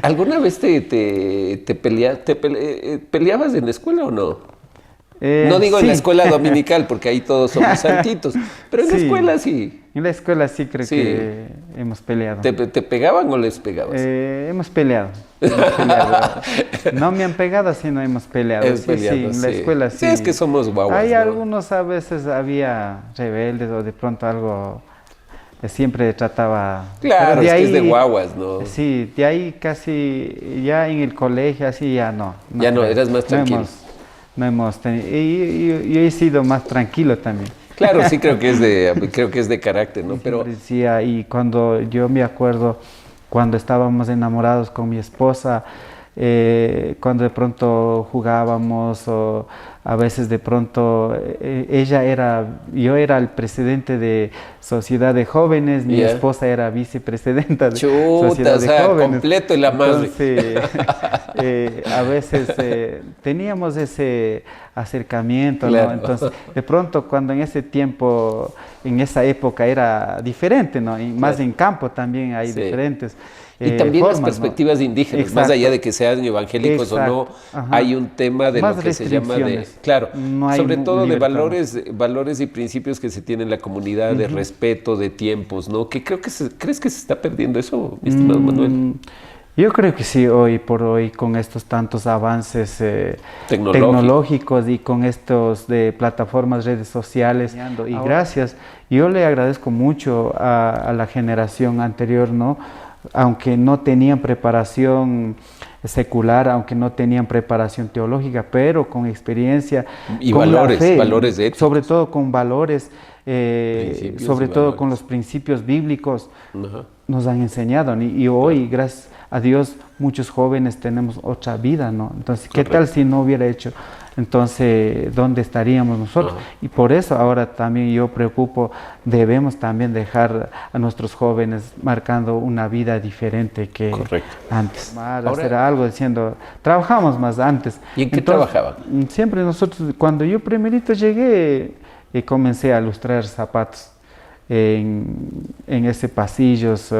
¿Alguna vez peleabas en la escuela o no? No digo en la Sí, escuela dominical, porque ahí todos somos santitos, pero en la sí. escuela sí. En la escuela sí creo Sí. que hemos peleado. ¿Te pegaban o les pegabas? Hemos peleado, hemos peleado. No me han pegado, sino hemos peleado. Es Sí, sí, peleando, en la sí. escuela Sí, es que sí. somos guaguas, Hay ¿no? algunos, a veces había rebeldes o de pronto algo, siempre trataba. Pero Claro, de es que es de ahí, guaguas, ¿no? sí, de ahí casi, ya en el colegio, así ya no, no Ya no, creo. eras más No tranquilo. no hemos tenido. Y yo he sido más tranquilo también. Claro, sí creo que es de carácter, ¿no? Y Pero siempre decía, y cuando yo me acuerdo, cuando estábamos enamorados con mi esposa, cuando de pronto jugábamos o a veces de pronto yo era el presidente de Sociedad de Jóvenes, mi ya, esposa era vicepresidenta de chuta, Sociedad o de sea, Jóvenes. completo el amarre. Entonces, a veces teníamos ese acercamiento, ¿no? Claro. Entonces, de pronto cuando en ese tiempo, en esa época era diferente, ¿no? Y más Claro. en campo también hay Sí. diferentes Y también las formas, ¿no? perspectivas indígenas, más Exacto, allá de que sean evangélicos o no, exacto, ajá. hay un tema de lo Más que se llama de, restricciones, claro, no hay sobre todo de libertad, ¿no? valores y principios que se tienen en la comunidad, de respeto, de tiempos, ¿no? Que creo que ¿crees que se está perdiendo eso, mi estimado Manuel? Yo creo que sí, hoy por hoy, con estos tantos avances tecnológicos y con estos de plataformas, redes sociales, y gracias, yo le agradezco mucho a la generación anterior, ¿no? Aunque no tenían preparación secular, aunque no tenían preparación teológica, pero con experiencia, Y con la valores, fe, valores éticos. sobre todo con valores, Principios sobre y todo con valores. los principios bíblicos, Ajá. nos han enseñado, ¿no? Y hoy, gracias a Dios, muchos jóvenes tenemos otra vida, ¿no? Entonces, ¿qué tal si no hubiera hecho? Entonces, ¿dónde estaríamos nosotros? Ajá. Y por eso ahora también yo preocupo, debemos también dejar a nuestros jóvenes marcando una vida diferente que Correcto. antes. Ahora- Hacer algo diciendo, trabajamos más antes. ¿Y en qué Entonces, trabajaban? siempre nosotros, cuando yo primerito llegué, comencé a lustrar zapatos en ese pasillos,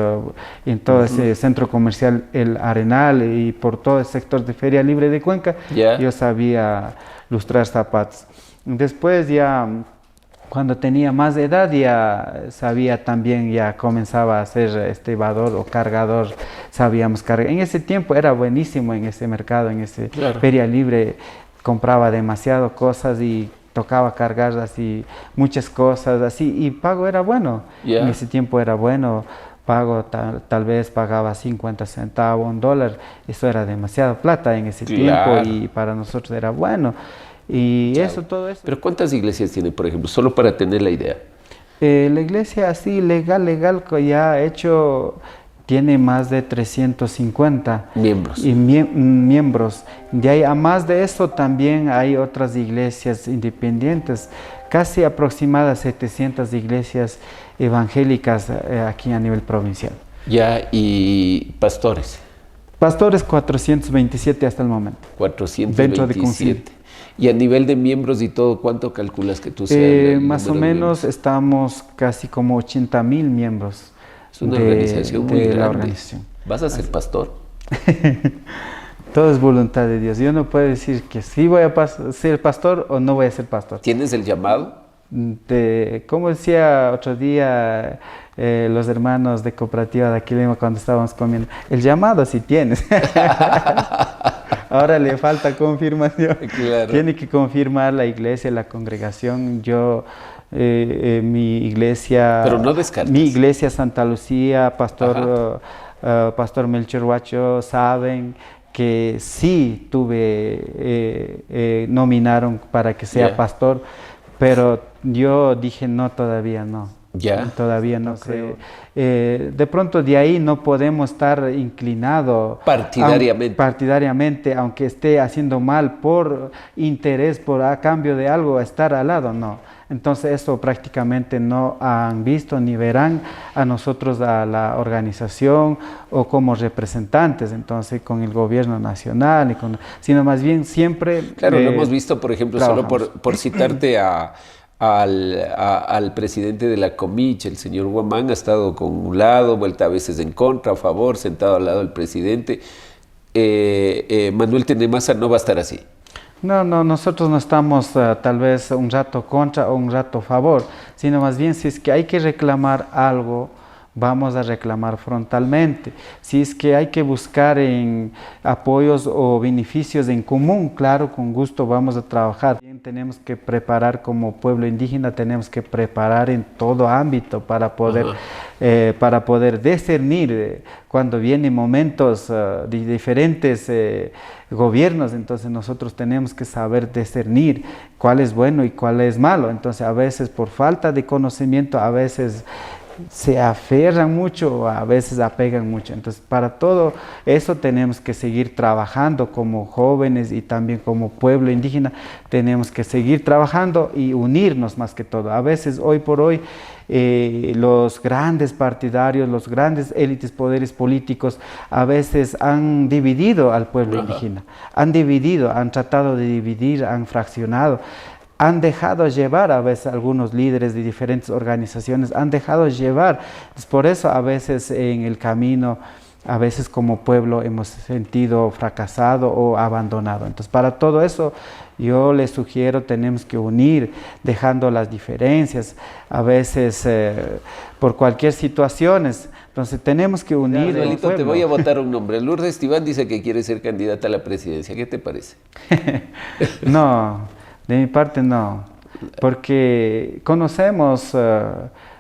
en todo ese centro comercial El Arenal y por todo el sector de Feria Libre de Cuenca, Ya. yo sabía lustrar zapatos. Después ya, cuando tenía más edad, ya sabía también, ya comenzaba a ser estibador o cargador, sabíamos cargar. En ese tiempo era buenísimo en ese mercado, en ese Claro. Feria Libre, compraba demasiado cosas y tocaba cargar así muchas cosas así y pago era bueno. Ya. En ese tiempo era bueno, pago tal vez pagaba 50 centavos, $1, eso era demasiado plata en ese Claro. tiempo y para nosotros era bueno. Y Claro. eso, todo eso. Pero ¿cuántas iglesias tiene, por ejemplo? Solo para tener la idea. La iglesia así legal que ya ha hecho tiene más de 350 Miembros. y miembros. De ahí, a más de eso también hay otras iglesias independientes, casi aproximadas 700 iglesias evangélicas aquí a nivel provincial. Ya, y pastores, Pastores 427 hasta el momento. 427. Dentro de Concilio. Y a nivel de miembros y todo, ¿cuánto calculas que tú seas? El Más o número de menos miembros? estamos casi como 80,000 miembros. Es una organización muy grande. La organización. ¿Vas a ser pastor? Todo es voluntad de Dios. Yo no puedo decir que sí voy a ser pastor o no voy a ser pastor. ¿Tienes el llamado? Como decía otro día los hermanos de Cooperativa de Aquilema cuando estábamos comiendo, el llamado sí tienes. Ahora le falta confirmación. Claro. Tiene que confirmar la iglesia, la congregación. Yo, mi iglesia... Pero no descartes. Mi iglesia Santa Lucía, Pastor Melchor Huacho, saben que sí nominaron para que sea pastor, pero yo dije no, todavía no. Ya. Todavía no creo. De pronto de ahí no podemos estar inclinados partidariamente, aunque esté haciendo mal por interés, a cambio de algo, estar al lado, no. Entonces eso prácticamente no han visto ni verán a nosotros, a la organización o como representantes, entonces con el gobierno nacional, sino más bien siempre... Claro, lo hemos visto, por ejemplo, trabajamos. solo por citarte al presidente de la Comich, el señor Guamán, ha estado con un lado, vuelta a veces en contra, a favor, sentado al lado del presidente. Manuel Tenemasa no va a estar así. No, nosotros no estamos tal vez un rato contra o un rato a favor, sino más bien si es que hay que reclamar algo, vamos a reclamar frontalmente. Si es que hay que buscar en apoyos o beneficios en común, claro, con gusto vamos a trabajar. Tenemos que preparar como pueblo indígena, tenemos que preparar en todo ámbito para poder discernir cuando vienen momentos de diferentes gobiernos. Entonces nosotros tenemos que saber discernir cuál es bueno y cuál es malo. Entonces a veces por falta de conocimiento, a veces se aferran mucho, a veces apegan mucho. Entonces para todo eso tenemos que seguir trabajando como jóvenes y también como pueblo indígena, tenemos que seguir trabajando y unirnos más que todo. A veces hoy por hoy los grandes partidarios, los grandes élites, poderes políticos a veces han dividido al pueblo indígena, han tratado de dividir, han fraccionado. Han dejado llevar a veces algunos líderes de diferentes organizaciones, han dejado llevar. Entonces, por eso a veces en el camino, a veces como pueblo hemos sentido fracasado o abandonado. Entonces para todo eso yo les sugiero, tenemos que unir, dejando las diferencias, a veces por cualquier situación. Entonces tenemos que unir. Manuelito, te voy a votar un nombre. Lourdes Esteban dice que quiere ser candidata a la presidencia. ¿Qué te parece? No. De mi parte no, porque conocemos,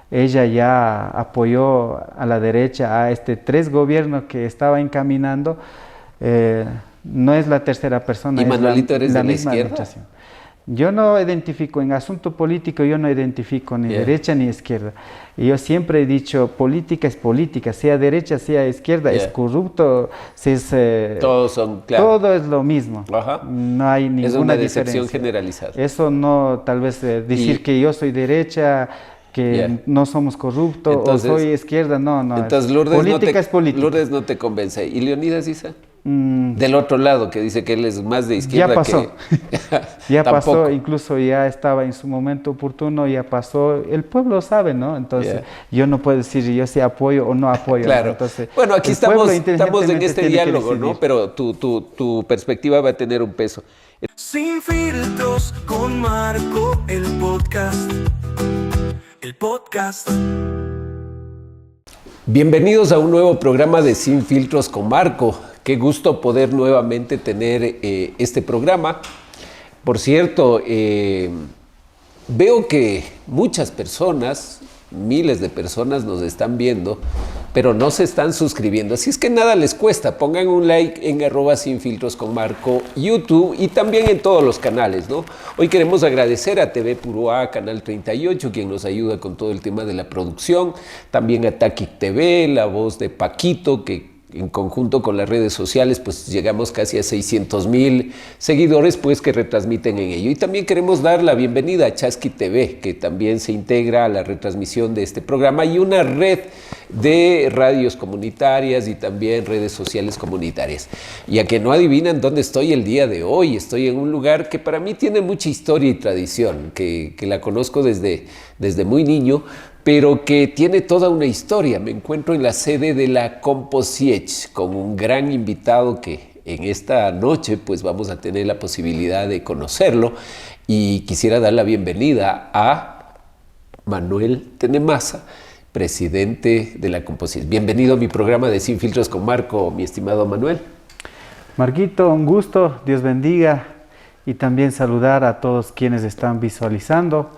ella ya apoyó a la derecha a 3 gobiernos que estaba encaminando, no es la tercera persona. ¿Y Manuelito eres de la izquierda? Yo no identifico, en asunto político yo no identifico ni derecha ni izquierda. Y yo siempre he dicho, política es política, sea derecha, sea izquierda, es corrupto, todos son, claro. Todo es lo mismo. No hay ninguna diferencia. Es una decepción generalizada. Eso no, tal vez decir que yo soy derecha, que no somos corruptos, entonces, o soy izquierda, no. Entonces política es política. Lourdes no te convence. ¿Y Leonidas Issa? Del otro lado, que dice que él es más de izquierda. Ya pasó, ya pasó, incluso ya estaba en su momento oportuno, ya pasó, el pueblo sabe, ¿no? Entonces yo no puedo decir yo si apoyo o no apoyo. Claro. ¿no? Entonces, bueno, aquí estamos en este diálogo, ¿no? Pero tu perspectiva va a tener un peso. Sin filtros con Marco, el podcast. Bienvenidos a un nuevo programa de Sin Filtros con Marco. Qué gusto poder nuevamente tener este programa. Por cierto, veo que muchas personas, miles de personas nos están viendo, pero no se están suscribiendo. Así es que nada les cuesta. Pongan un like en @sinfiltrosconmarco, YouTube y también en todos los canales, ¿no? Hoy queremos agradecer a TV Puruá, Canal 38, quien nos ayuda con todo el tema de la producción. También a Taquic TV, la voz de Paquito, que en conjunto con las redes sociales, pues llegamos casi a 600,000 seguidores, pues que retransmiten en ello. Y también queremos dar la bienvenida a Chasqui TV, que también se integra a la retransmisión de este programa, y una red de radios comunitarias y también redes sociales comunitarias. Y a que no adivinan dónde estoy el día de hoy, estoy en un lugar que para mí tiene mucha historia y tradición, que la conozco desde muy niño, pero que tiene toda una historia. Me encuentro en la sede de la Composiech con un gran invitado que en esta noche pues vamos a tener la posibilidad de conocerlo, y quisiera dar la bienvenida a Manuel Tenemasa, presidente de la Composiech. Bienvenido a mi programa de Sin Filtros con Marco, mi estimado Manuel. Marquito, un gusto, Dios bendiga, y también saludar a todos quienes están visualizando,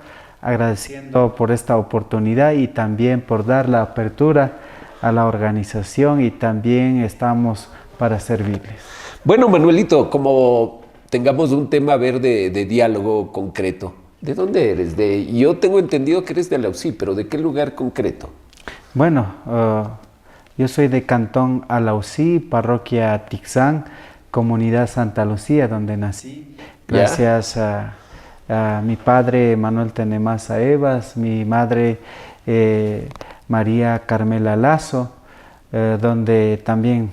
agradeciendo por esta oportunidad y también por dar la apertura a la organización, y también estamos para servirles. Bueno, Manuelito, como tengamos un tema de diálogo concreto, ¿de dónde eres? Yo tengo entendido que eres de Alausí, pero ¿de qué lugar concreto? Bueno, yo soy de Cantón Alausí, parroquia Tixán, comunidad Santa Lucía, donde nací, gracias a mi padre Manuel Tenemasa Evas, mi madre María Carmela Lazo, donde también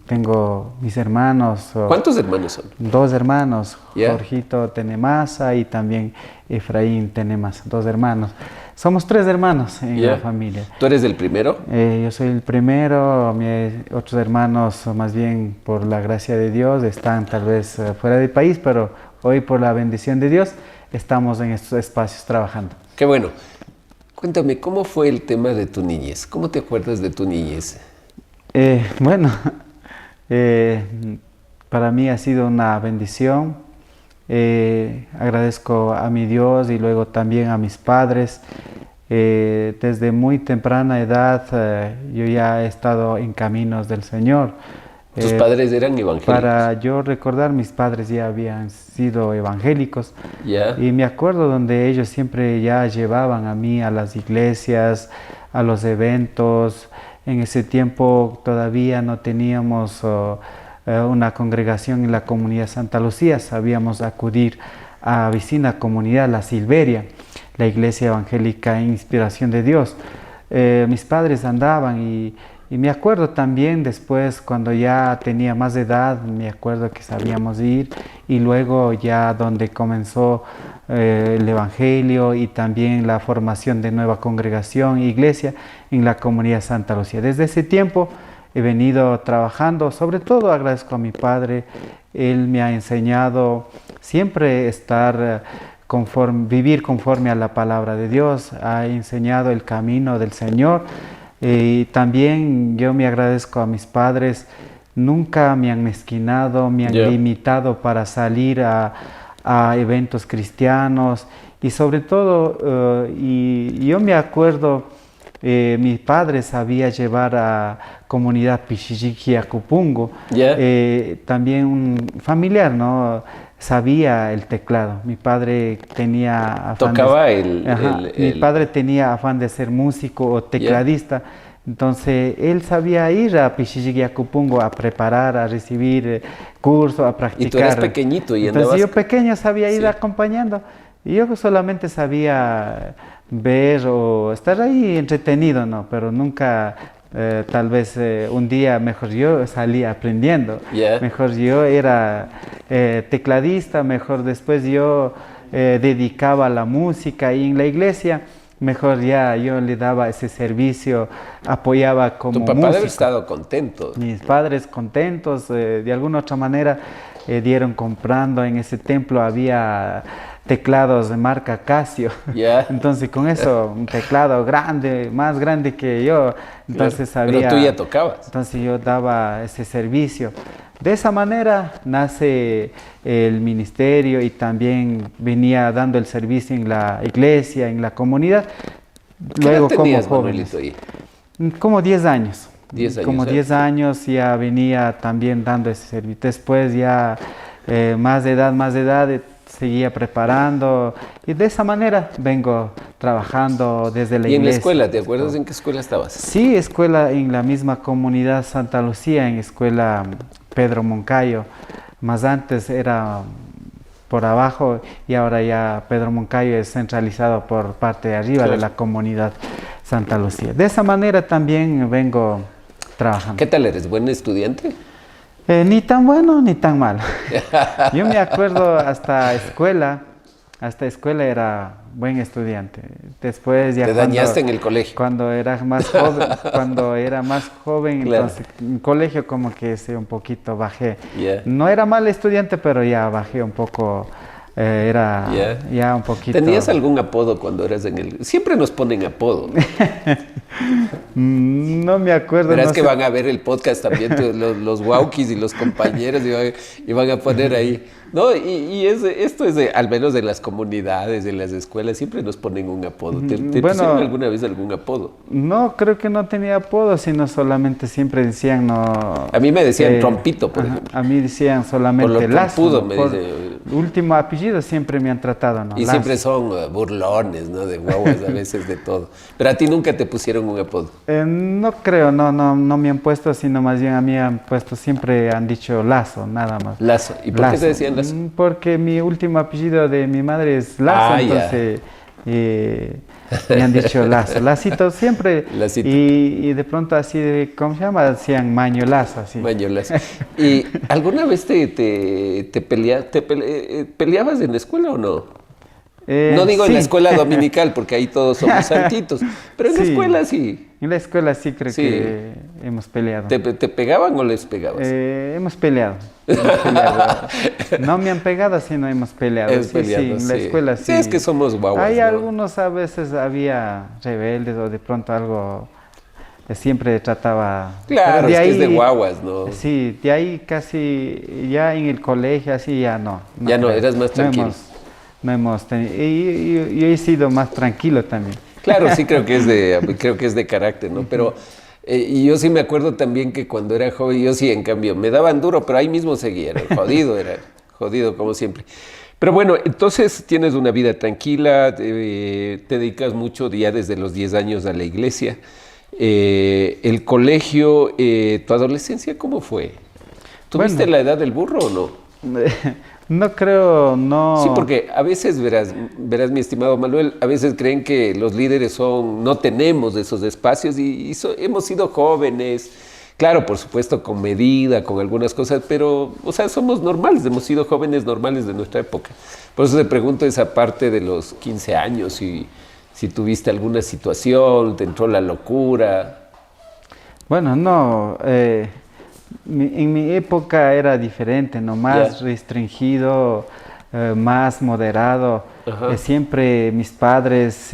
tengo mis hermanos. ¿Cuántos hermanos son? 2 hermanos, Yeah. Jorgito Tenemasa y también Efraín Tenemasa, 2 hermanos. Somos 3 hermanos en Yeah. la familia. ¿Tú eres el primero? Yo soy el primero, mis otros hermanos más bien por la gracia de Dios están tal vez fuera del país, pero hoy por la bendición de Dios estamos en estos espacios trabajando. Qué bueno. Cuéntame, ¿cómo fue el tema de tu niñez? ¿Cómo te acuerdas de tu niñez? Bueno, para mí ha sido una bendición. Agradezco a mi Dios y luego también a mis padres. Desde muy temprana edad yo ya he estado en caminos del Señor. ¿Tus padres eran evangélicos? Para yo recordar, mis padres ya habían sido evangélicos. Yeah. Y me acuerdo donde ellos siempre ya llevaban a mí a las iglesias, a los eventos. En ese tiempo todavía no teníamos una congregación en la comunidad Santa Lucía. Sabíamos acudir a vecina comunidad, la Silveria, la iglesia evangélica Inspiración de Dios. Mis padres andaban y me acuerdo también después cuando ya tenía más edad, me acuerdo que sabíamos ir y luego ya donde comenzó el Evangelio y también la formación de nueva congregación, iglesia en la comunidad Santa Lucía. Desde ese tiempo he venido trabajando, sobre todo agradezco a mi padre, él me ha enseñado siempre estar vivir conforme a la palabra de Dios, ha enseñado el camino del Señor. Y también yo me agradezco a mis padres, nunca me han mezquinado, me han limitado para salir a eventos cristianos y sobre todo, y yo me acuerdo, mi padre sabía llevar a comunidad Pichichiqui a Cupungo, también un familiar, ¿no? Sabía el teclado. Mi padre tenía afán mi padre tenía afán de ser músico o tecladista. Entonces él sabía ir a Pichichiquiacupungo a preparar, a recibir cursos, a practicar. Y tú eras pequeñito y entonces andabas... yo pequeño sabía ir acompañando. Y yo solamente sabía ver o estar ahí entretenido, ¿no? Pero nunca... tal vez un día mejor yo salí aprendiendo, mejor yo era tecladista, mejor después yo dedicaba a la música y en la iglesia mejor ya yo le daba ese servicio, apoyaba como músico. Tu papá debe haber estado contento. Mis padres contentos, de alguna otra manera dieron comprando en ese templo, había teclados de marca Casio. Entonces con eso, un teclado grande, más grande que yo, entonces sabía... Pero tú ya tocabas. Entonces yo daba ese servicio. De esa manera nace el ministerio y también venía dando el servicio en la iglesia, en la comunidad. Luego como jóvenes. Como 10 años. 10 años. Como 10 años ya venía también dando ese servicio. Después ya más de edad, seguía preparando y de esa manera vengo trabajando desde la iglesia. ¿Y en la escuela? ¿Te acuerdas en qué escuela estabas? Sí, escuela en la misma comunidad Santa Lucía, en escuela Pedro Moncayo. Más antes era por abajo y ahora ya Pedro Moncayo es centralizado por parte de arriba de la comunidad Santa Lucía. De esa manera también vengo trabajando. ¿Qué tal eres? ¿Buen estudiante? Ni tan bueno ni tan malo. Yo me acuerdo hasta escuela era buen estudiante. Después ya te dañaste en el colegio. Cuando era más joven, Claro. Entonces en colegio como que un poquito bajé. No era mal estudiante, pero ya bajé un poco. Ya un poquito. ¿Tenías algún apodo cuando eras en el...? Siempre nos ponen apodo, ¿no? No me acuerdo. Verás que van a ver el podcast también, los Waukis y los compañeros y van a poner ahí. No, esto es al menos de las comunidades, de las escuelas, siempre nos ponen un apodo. ¿Te pusieron alguna vez algún apodo? No, creo que no tenía apodo, sino solamente siempre decían no... A mí me decían Trompito, por ejemplo. A mí decían solamente Lazo. Me dice... Último apellido siempre me han tratado, ¿no? Y Lazo. siempre son burlones, ¿no? De guaguas a veces, de todo. Pero a ti nunca te pusieron un apodo. No creo, no me han puesto, sino más bien a mí han puesto, siempre han dicho Lazo, nada más. Lazo. ¿Y por qué te decían Lazo? Porque mi último apellido de mi madre es Lazo, entonces Me han dicho lacito siempre. Lacito. Y de pronto así, ¿cómo se llama? Hacían mañolazo, así. Mañolazo. ¿Y alguna vez peleabas en la escuela o no? No digo en la escuela dominical, porque ahí todos somos santitos, pero en la escuela sí. En la escuela sí creo que hemos peleado. ¿Te pegaban o les pegabas? Hemos peleado. No me han pegado, sino hemos peleado. En la escuela sí. Sí, es que somos guaguas. Hay algunos, a veces había rebeldes o de pronto algo, siempre trataba... Claro, es que es de guaguas, ¿no? Sí, de ahí casi, ya en el colegio así ya no. Ya no, eras más tranquilo. No hemos tenido, y yo he sido más tranquilo también. Claro, sí creo que es de carácter, ¿no? Pero y yo sí me acuerdo también que cuando era joven, yo sí, en cambio, me daban duro, pero ahí mismo seguía, era jodido como siempre. Pero bueno, entonces tienes una vida tranquila, te dedicas mucho ya desde los 10 años a la iglesia. El colegio, ¿tu adolescencia cómo fue? ¿Tuviste la edad del burro o no? No creo, no. Sí, porque a veces, verás, mi estimado Manuel, a veces creen que los líderes no tenemos esos espacios y hemos sido jóvenes, claro, por supuesto, con medida, con algunas cosas, pero, o sea, somos normales, hemos sido jóvenes normales de nuestra época. Por eso te pregunto esa parte de los 15 años, si tuviste alguna situación, te entró la locura. Bueno, no. En mi época era diferente, ¿no? Más restringido, más moderado. Siempre mis padres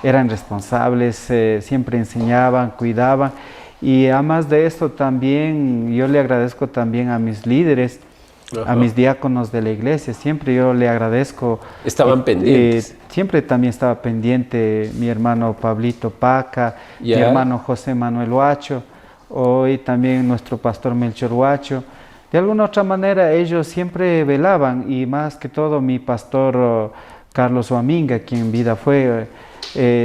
eran responsables, siempre enseñaban, cuidaban. Y además de esto también, yo le agradezco también a mis líderes, a mis diáconos de la iglesia. Siempre yo le agradezco. Estaban pendientes. Siempre también estaba pendiente mi hermano Pablito Paca, mi hermano José Manuel Huacho. Hoy también nuestro pastor Melchor Huacho. De alguna otra manera ellos siempre velaban, y más que todo mi pastor Carlos Huaminga, quien en vida fue,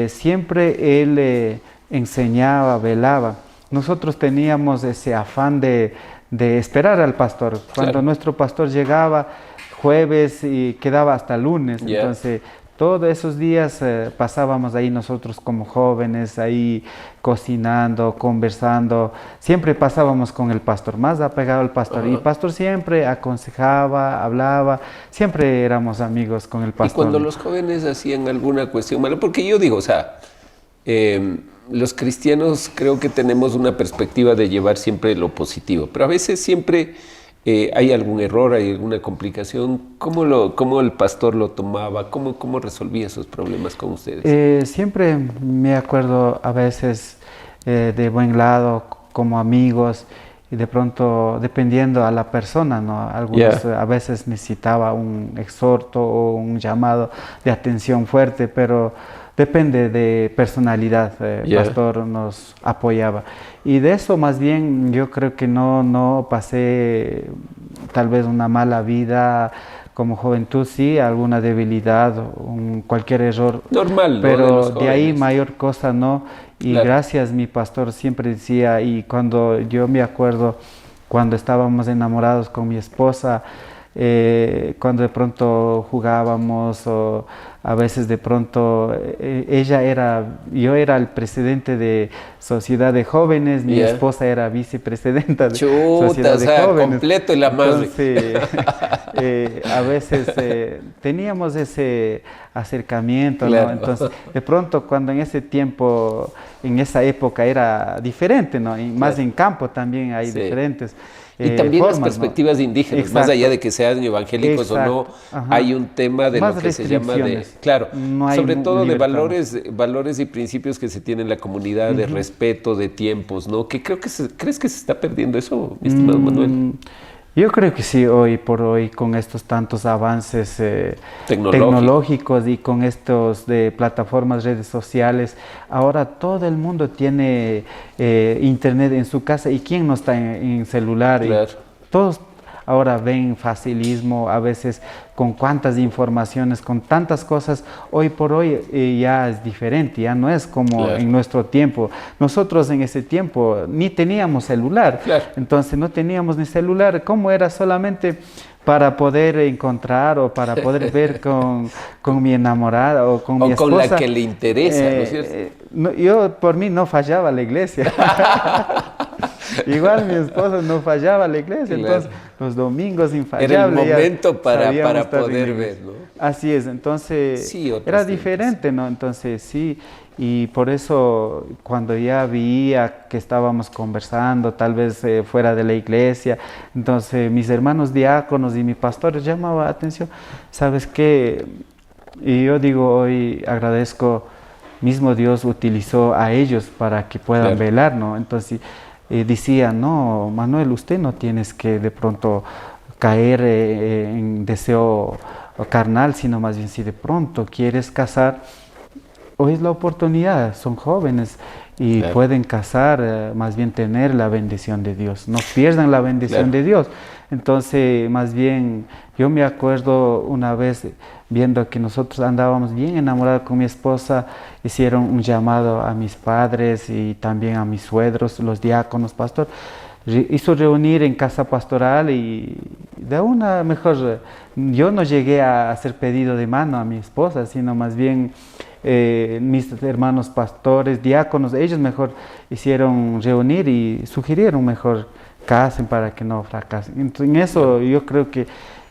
siempre él enseñaba, velaba. Nosotros teníamos ese afán de esperar al pastor. Cuando nuestro pastor llegaba jueves y quedaba hasta lunes, entonces... Todos esos días pasábamos ahí nosotros como jóvenes, ahí cocinando, conversando. Siempre pasábamos con el pastor, más apegado al pastor. Y el pastor siempre aconsejaba, hablaba, siempre éramos amigos con el pastor. Y cuando los jóvenes hacían alguna cuestión mala, porque yo digo, o sea, los cristianos creo que tenemos una perspectiva de llevar siempre lo positivo, pero a veces siempre... ¿hay algún error, hay alguna complicación? ¿Cómo el pastor lo tomaba? ¿Cómo resolvía esos problemas con ustedes? Siempre me acuerdo a veces de buen lado, como amigos, y de pronto, dependiendo a la persona, ¿no? Algunos a veces necesitaba un exhorto o un llamado de atención fuerte, pero depende de personalidad. El pastor nos apoyaba. Y de eso más bien yo creo que no pasé tal vez una mala vida como juventud, sí, alguna debilidad, cualquier error. Normal, ¿no? Pero de ahí mayor cosa no. Y gracias, mi pastor siempre decía, y cuando yo me acuerdo, cuando estábamos enamorados con mi esposa, cuando de pronto jugábamos o a veces de pronto yo era el presidente de Sociedad de Jóvenes, mi esposa era vicepresidenta de Sociedad de Jóvenes. Completo y la madre. Entonces, a veces teníamos ese acercamiento, ¿no? Entonces, de pronto cuando en ese tiempo, en esa época era diferente, ¿no? Y más en campo también hay diferentes. Y también las perspectivas indígenas, más allá de que sean evangélicos o no, hay un tema de lo que se llama sobre todo de valores y principios que se tienen en la comunidad, de respeto, de tiempos, ¿no? Que ¿crees que se está perdiendo eso, mi estimado Manuel? Yo creo que sí, hoy por hoy, con estos tantos avances tecnológicos y con estos de plataformas, redes sociales, ahora todo el mundo tiene internet en su casa, y quién no está en celular. Todos ahora ven facilismo, a veces con cuantas informaciones, con tantas cosas. Hoy por hoy ya es diferente, ya no es como en nuestro tiempo. Nosotros en ese tiempo ni teníamos celular, entonces no teníamos ni celular. ¿Cómo era? Solamente para poder encontrar o para poder ver con mi enamorada o con mi esposa. O con la que le interesa, ¿no es cierto? Yo por mí no fallaba la iglesia. Igual mi esposa no fallaba la iglesia, entonces los domingos infaltables. Era el momento para poder ver, ¿no? Así es, entonces era diferente, ¿no? Entonces sí, y por eso cuando ya veía que estábamos conversando, tal vez fuera de la iglesia, entonces mis hermanos diáconos y mi pastor llamaba la atención. ¿Sabes qué? Y yo digo, hoy agradezco, mismo Dios utilizó a ellos para que puedan velar, ¿no? Entonces decía, no, Manuel, usted no tienes que de pronto caer en deseo carnal, sino más bien si de pronto quieres casar, hoy es la oportunidad, son jóvenes y pueden casar, más bien tener la bendición de Dios, no pierdan la bendición de Dios. Entonces, más bien, yo me acuerdo una vez viendo que nosotros andábamos bien enamorados con mi esposa, hicieron un llamado a mis padres y también a mis suegros, los diáconos, pastor, hizo reunir en casa pastoral y de una mejor, yo no llegué a hacer pedido de mano a mi esposa, sino más bien mis hermanos pastores, diáconos, ellos mejor hicieron reunir y sugirieron mejor casen para que no fracasen. Entonces, en eso yo creo que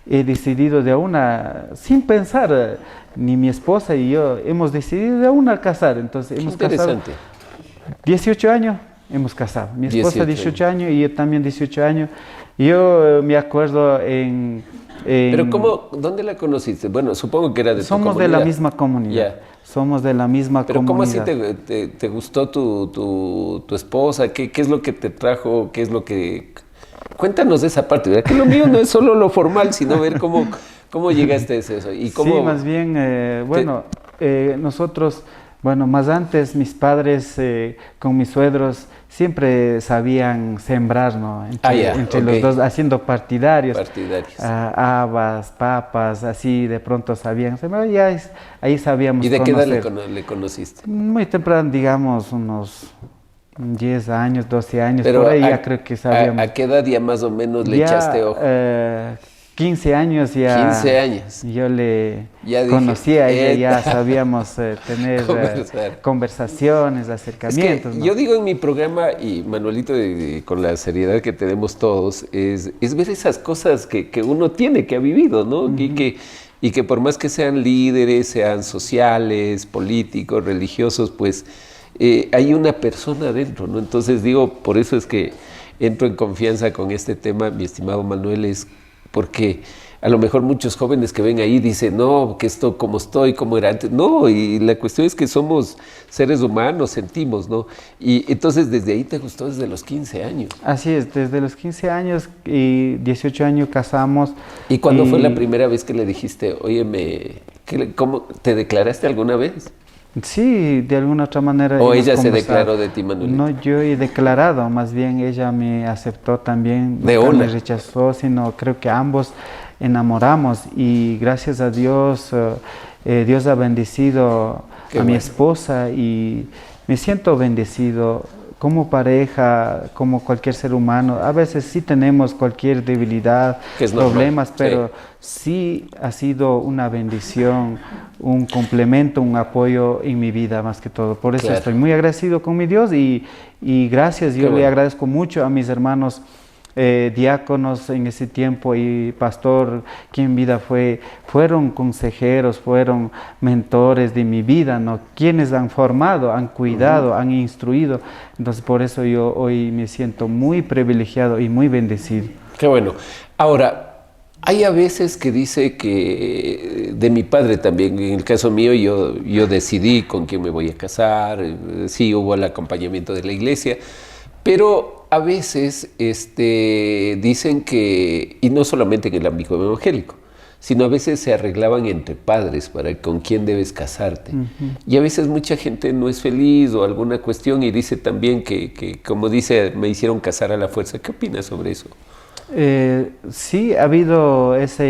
he decidido de una, sin pensar, ni mi esposa y yo hemos decidido de una casar. Entonces hemos casado 18 años, hemos casado. Mi esposa 18 años y yo también 18 años. Yo me acuerdo ¿Pero dónde la conociste? Bueno, supongo que era de tu comunidad. Somos de la misma comunidad. Somos de la misma comunidad. ¿Pero cómo así te gustó tu esposa? ¿Qué es lo que te trajo? ¿Qué es lo que...? Cuéntanos de esa parte, ¿verdad? Que lo mío no es solo lo formal, sino ver cómo llegaste a eso. Y cómo sí, más bien, nosotros, más antes mis padres con mis suegros siempre sabían sembrar, ¿no? Entre los dos, haciendo partidarios. Habas, papas, así de pronto sabían sembrar, y ahí sabíamos. ¿Y de qué edad le conociste? Muy temprano, digamos, unos 10 años, 12 años, pero por ahí ya creo que sabíamos. ¿A qué edad ya más o menos le echaste ojo? 15 años ya. 15 años. Yo le conocía, ya sabíamos tener conversaciones, acercamientos. ¿No? Yo digo en mi programa, y Manuelito, con la seriedad que tenemos todos, es ver esas cosas que uno tiene, que ha vivido, ¿no? Y que por más que sean líderes, sean sociales, políticos, religiosos, pues hay una persona adentro, ¿no? Entonces digo, por eso es que entro en confianza con este tema, mi estimado Manuel, es porque a lo mejor muchos jóvenes que ven ahí dicen, no, que esto como estoy, como era antes. No, y la cuestión es que somos seres humanos, sentimos, ¿no? Y entonces desde ahí te gustó desde los 15 años. Así es, desde los 15 años y 18 años casamos. ¿Y cuándo fue la primera vez que le dijiste, óyeme, ¿cómo te declaraste alguna vez? Sí, de alguna otra manera. ¿O ella se declaró de ti, Manuelito? No, yo he declarado, más bien ella me aceptó también. No me rechazó, sino creo que ambos enamoramos y gracias a Dios, Dios ha bendecido a mi esposa y me siento bendecido como pareja, como cualquier ser humano. A veces sí tenemos cualquier debilidad, problemas, pero sí ha sido una bendición, un complemento, un apoyo en mi vida más que todo. Por eso estoy muy agradecido con mi Dios y gracias. Yo le agradezco mucho a mis hermanos diáconos en ese tiempo y pastor, que en vida fueron consejeros, fueron mentores de mi vida, ¿no? Quienes han formado, han cuidado, han instruido. Entonces por eso yo hoy me siento muy privilegiado y muy bendecido. Qué bueno. Ahora, hay a veces que dice que, de mi padre también, en el caso mío, yo decidí con quién me voy a casar, sí hubo el acompañamiento de la iglesia, pero a veces dicen que, y no solamente en el ámbito evangélico, sino a veces se arreglaban entre padres para con quién debes casarte. Y a veces mucha gente no es feliz o alguna cuestión y dice también que como dice, me hicieron casar a la fuerza. ¿Qué opinas sobre eso? Sí, ha habido esa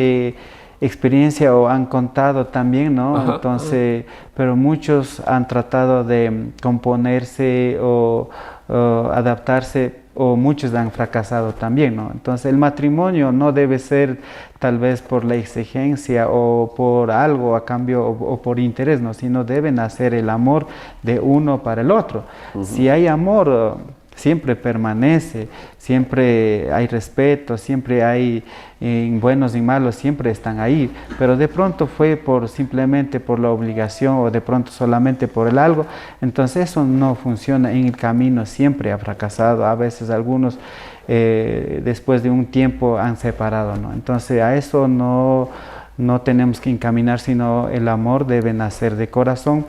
experiencia o han contado también, ¿no? Ajá, Entonces, pero muchos han tratado de componerse o adaptarse, o muchos han fracasado también, ¿no? Entonces, el matrimonio no debe ser tal vez por la exigencia o por algo a cambio o por interés, ¿no? Sino debe nacer el amor de uno para el otro. Si hay amor, siempre permanece, siempre hay respeto, siempre hay, en buenos y malos, siempre están ahí, pero de pronto fue simplemente por la obligación o de pronto solamente por el algo, entonces eso no funciona en el camino, siempre ha fracasado, a veces algunos después de un tiempo han separado, ¿no? Entonces a eso no tenemos que encaminar, sino el amor debe nacer de corazón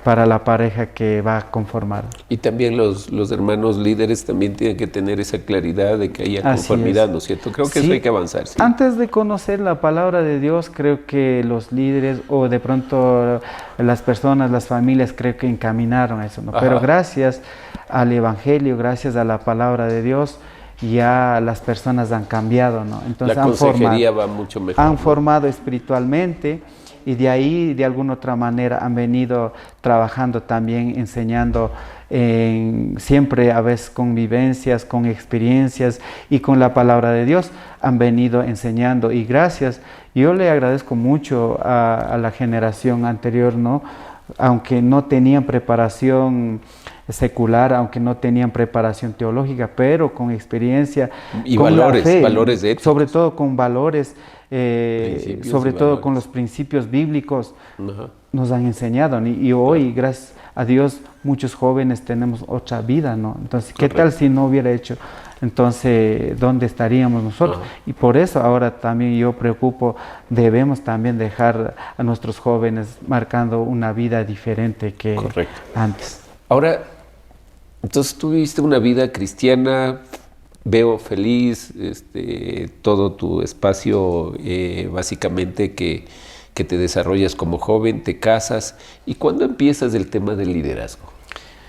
para la pareja que va a conformar. Y también los hermanos líderes también tienen que tener esa claridad de que haya conformidad, ¿no es cierto? Creo que eso hay que avanzar. Sí. Antes de conocer la palabra de Dios, creo que los líderes o de pronto las personas, las familias, creo que encaminaron eso, ¿no? Pero gracias al Evangelio, gracias a la palabra de Dios, ya las personas han cambiado, ¿no? Entonces la consejería va mucho mejor. Han formado espiritualmente. Y de ahí, de alguna otra manera, han venido trabajando también, enseñando, siempre a veces con vivencias, con experiencias y con la palabra de Dios, han venido enseñando. Y gracias, yo le agradezco mucho a la generación anterior, ¿no? Aunque no tenían preparación secular, aunque no tenían preparación teológica, pero con experiencia y con valores, la fe, valores éticos. Sobre todo con valores, sobre todo valores. Con los principios bíblicos, nos han enseñado, y hoy, gracias a Dios, muchos jóvenes tenemos otra vida, ¿no? Entonces, ¿qué tal si no hubiera hecho? Entonces, ¿dónde estaríamos nosotros? Y por eso ahora también yo preocupo, debemos también dejar a nuestros jóvenes marcando una vida diferente que antes. Ahora, entonces tú viviste una vida cristiana, veo feliz, todo tu espacio básicamente que te desarrollas como joven, te casas. ¿Y cuándo empiezas el tema del liderazgo?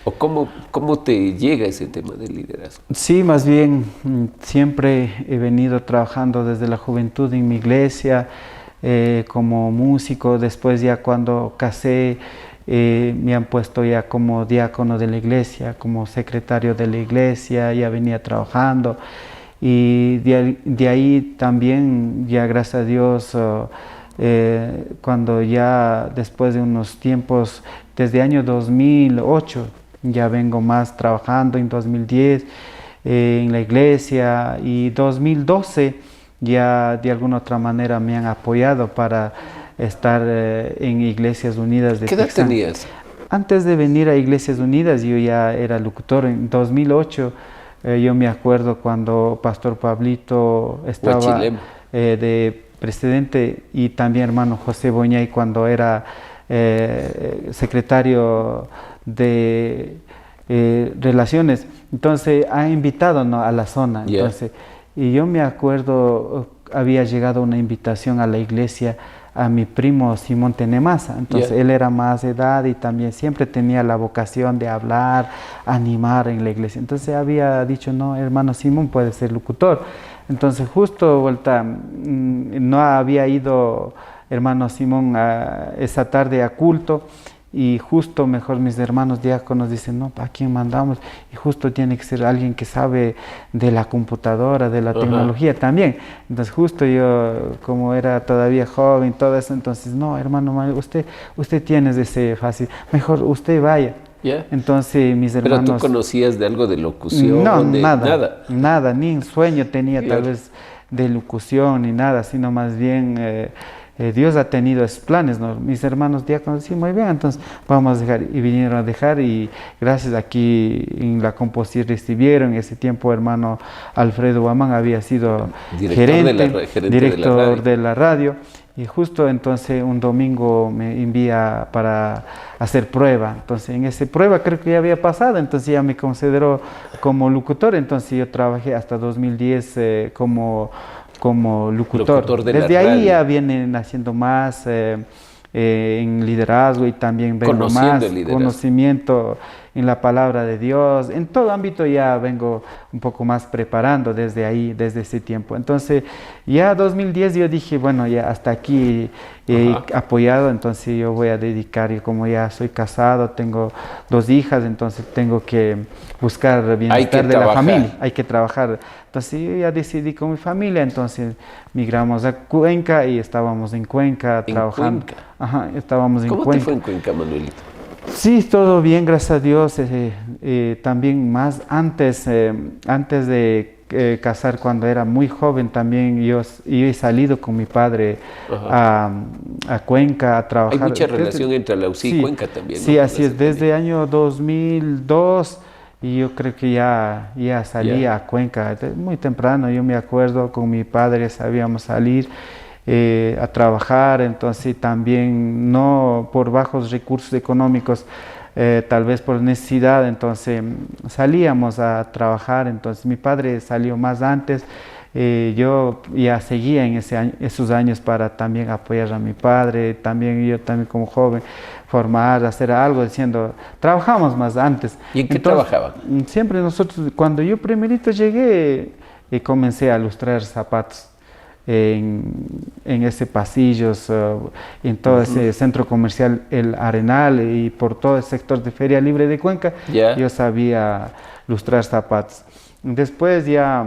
¿O cómo te llega ese tema del liderazgo? Sí, más bien siempre he venido trabajando desde la juventud en mi iglesia como músico. Después ya cuando casé me han puesto ya como diácono de la iglesia, como secretario de la iglesia, ya venía trabajando. Y de ahí también, ya gracias a Dios, cuando ya después de unos tiempos, desde el año 2008, ya vengo más trabajando, en 2010 en la iglesia, y 2012 ya de alguna otra manera me han apoyado para estar en Iglesias Unidas de ¿Qué edad tenías? Antes de venir a Iglesias Unidas yo ya era locutor. En 2008 yo me acuerdo cuando Pastor Pablito estaba de presidente, y también hermano José Boñay cuando era secretario de Relaciones. Entonces ha invitado, ¿no?, a la zona. Entonces, y yo me acuerdo, había llegado una invitación a la iglesia a mi primo Simón Tenemasa. Entonces él era más de edad y también siempre tenía la vocación de hablar, animar en la iglesia. Entonces había dicho, no, hermano Simón puede ser locutor. Entonces justo no había ido hermano Simón esa tarde a culto, y justo mejor mis hermanos diáconos dicen, no, ¿a quién mandamos? Y justo tiene que ser alguien que sabe de la computadora, de la tecnología también. Entonces justo yo, como era todavía joven, todo eso, entonces, no, hermano, usted tiene ese fácil, mejor usted vaya. Entonces mis hermanos... ¿Pero tú conocías de algo de locución? No, nada, ni un sueño tenía tal vez de locución ni nada, sino más bien... Dios ha tenido esos planes, ¿no? Mis hermanos diáconos, sí, muy bien, entonces vamos a dejar, y vinieron a dejar, y gracias aquí en la composición recibieron. En ese tiempo hermano Alfredo Guamán había sido director de la radio, y justo entonces un domingo me envía para hacer prueba. Entonces en esa prueba creo que ya había pasado, entonces ya me consideró como locutor. Entonces yo trabajé hasta 2010 como locutor. Desde ahí ya vienen haciendo más en liderazgo, y también vengo más conocimiento en la palabra de Dios, en todo ámbito ya vengo un poco más preparando desde ahí, desde ese tiempo. Entonces ya 2010 yo dije, bueno, ya hasta aquí he apoyado, entonces yo voy a dedicar, y como ya soy casado, tengo 2 hijas, entonces tengo que buscar bienestar de la familia, hay que trabajar. Entonces yo ya decidí con mi familia, entonces migramos a Cuenca y estábamos en Cuenca trabajando. Cuenca. Estábamos en Cuenca. ¿Cómo te fue en Cuenca, Manuelito? Sí, todo bien, gracias a Dios. También más antes de casar, cuando era muy joven, también yo he salido con mi padre a Cuenca a trabajar. Hay mucha relación entre Alausí y Cuenca también, ¿no? Sí, así es, desde el año 2002. Y yo creo que ya salí a Cuenca muy temprano. Yo me acuerdo, con mi padre sabíamos salir a trabajar, entonces también no por bajos recursos económicos, tal vez por necesidad, entonces salíamos a trabajar. Entonces mi padre salió más antes, yo ya seguía en esos años para también apoyar a mi padre, también yo también como joven, formar, hacer algo, diciendo, trabajamos más antes. ¿Y en qué trabajaban? Siempre nosotros, cuando yo primerito llegué, comencé a lustrar zapatos en ese pasillos, en todo ese centro comercial El Arenal, y por todo el sector de Feria Libre de Cuenca, yo sabía lustrar zapatos. Después ya,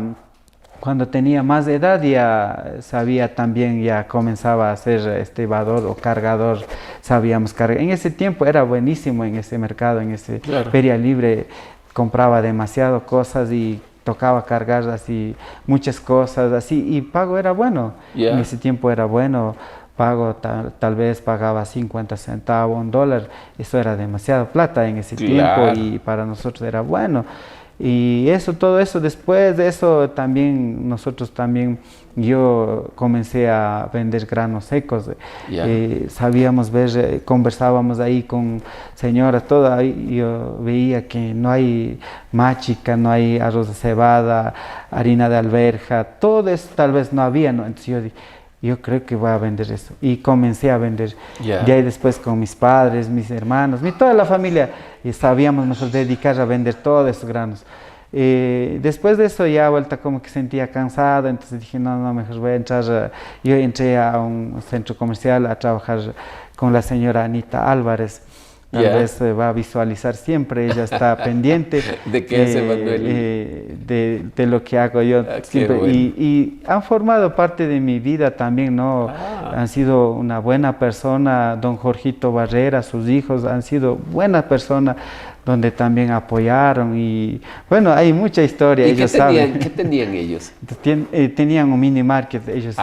cuando tenía más edad, ya sabía también, ya comenzaba a ser estibador o cargador, sabíamos cargar. En ese tiempo era buenísimo en ese mercado, en ese Feria Libre, compraba demasiado cosas y tocaba cargar así muchas cosas así, y pago era bueno. En ese tiempo era bueno, pago tal vez pagaba 50 centavos, $1, eso era demasiado plata en ese tiempo, y para nosotros era bueno. Y todo eso, después de eso también yo comencé a vender granos secos. Sabíamos ver, conversábamos ahí con señoras, todo ahí yo veía que no hay machica, no hay arroz de cebada, harina de alberja, todo eso tal vez no había, ¿no? Entonces yo dije, yo creo que voy a vender eso. Y comencé a vender. Y ahí después con mis padres, mis hermanos, toda la familia, y sabíamos nosotros dedicar a vender todos esos granos. Después de eso ya vuelta como que sentía cansado, entonces dije, no, mejor voy a entrar. Yo entré a un centro comercial a trabajar con la señora Anita Álvarez. Tal vez va a visualizar siempre, ella está pendiente de qué hace Manuel, de lo que hago yo siempre. Bueno. Y han formado parte de mi vida también, ¿no? Han sido una buena persona, don Jorgito Barrera, sus hijos han sido buena persona, donde también apoyaron, y bueno, hay mucha historia. ¿Y ellos qué tenían ellos? Tenían un mini market, ellos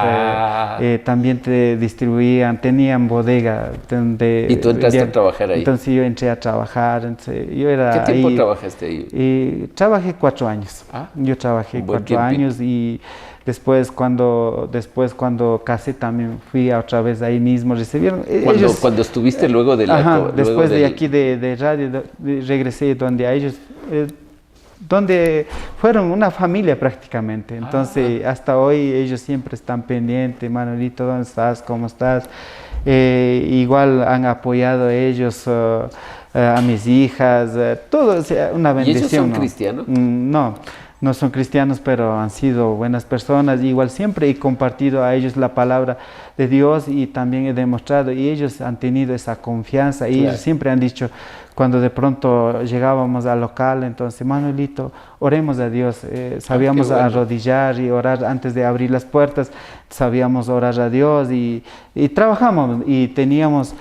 también te distribuían, tenían bodega. ¿Y tú entraste a trabajar ahí? Entonces yo entré a trabajar, yo era ¿Qué tiempo trabajaste ahí? Trabajé 4 años. Yo trabajé 4 años, y después cuando casé también fui otra vez ahí mismo, recibieron. Cuando estuviste luego de la... después de aquí de radio, regresé donde a ellos, donde fueron una familia prácticamente. Entonces hasta hoy ellos siempre están pendientes, Manuelito, ¿dónde estás? ¿Cómo estás? Igual han apoyado ellos a mis hijas, todo, o sea, una bendición. ¿Y ellos son cristianos? No son cristianos, pero han sido buenas personas. Igual siempre he compartido a ellos la palabra de Dios, y también he demostrado, y ellos han tenido esa confianza, y ellos siempre han dicho, cuando de pronto llegábamos al local, entonces, Manuelito, oremos a Dios. Sabíamos arrodillar y orar antes de abrir las puertas, sabíamos orar a Dios, y trabajamos, y teníamos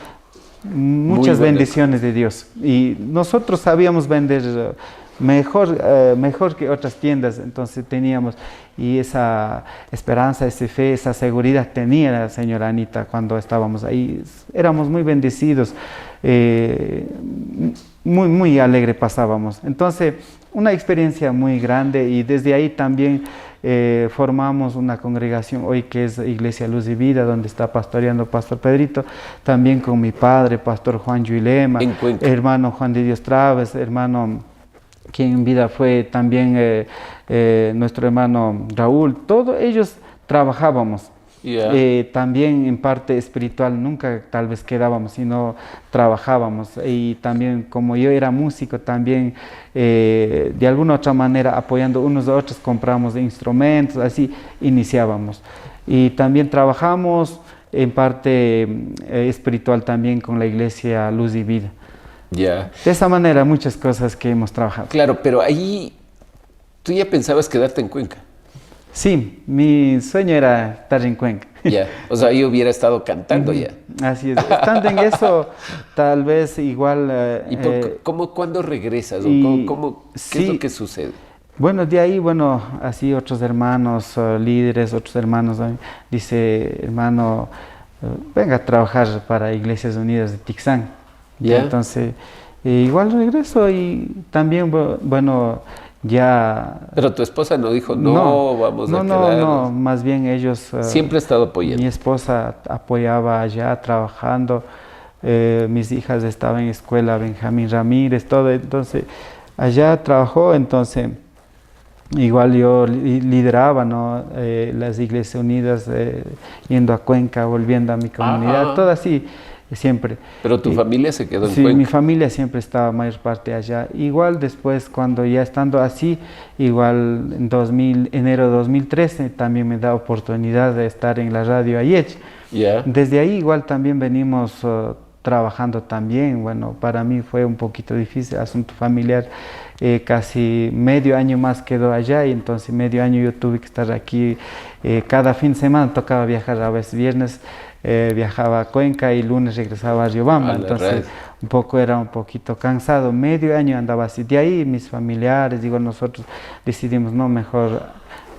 muchas bendiciones de Dios, y nosotros sabíamos vender mejor que otras tiendas, entonces teníamos, y esa esperanza, esa fe, esa seguridad tenía la señora Anita cuando estábamos ahí. Éramos muy bendecidos, muy alegre pasábamos. Entonces, una experiencia muy grande, y desde ahí también formamos una congregación hoy que es Iglesia Luz y Vida, donde está pastoreando Pastor Pedrito, también con mi padre, Pastor Juan Yuilema, hermano Juan de Dios Traves, hermano quien en vida fue también nuestro hermano Raúl. Todos ellos trabajábamos. También en parte espiritual nunca tal vez quedábamos, sino trabajábamos. Y también como yo era músico, también de alguna otra manera apoyando unos a otros, compramos instrumentos, así iniciábamos. Y también trabajamos en parte espiritual también con la iglesia Luz y Vida. De esa manera muchas cosas que hemos trabajado. Claro, pero ahí tú ya pensabas quedarte en Cuenca. Sí, mi sueño era estar en Cuenca. O sea, yo hubiera estado cantando ya. Así es, estando en eso, tal vez igual... ¿Cuándo regresas? ¿Qué es lo que sucede? Bueno, de ahí, así otros hermanos, líderes, otros hermanos, dice, hermano, venga a trabajar para Iglesias Unidas de Tixán. Entonces, igual regreso y también, ya... Pero tu esposa no dijo, vamos a quedar. No, más bien ellos... Siempre ha estado apoyando. Mi esposa apoyaba allá trabajando, mis hijas estaban en escuela, Benjamín Ramírez, todo, entonces allá trabajó, entonces igual yo lideraba, ¿no? Las Iglesias Unidas, yendo a Cuenca, volviendo a mi comunidad, todo así. Siempre. ¿Pero tu familia se quedó en Cuenca? Sí, mi familia siempre estaba mayor parte allá. Igual después, cuando ya estando así, igual en enero de 2013, también me da oportunidad de estar en la radio Ayech. Desde ahí igual también venimos trabajando también. Para mí fue un poquito difícil, asunto familiar. Casi medio año más quedó allá y entonces medio año yo tuve que estar aquí. Cada fin de semana tocaba viajar, a veces viernes viajaba a Cuenca y lunes regresaba a Riobamba, entonces era un poquito cansado, medio año andaba así. De ahí mis familiares, nosotros decidimos, no, mejor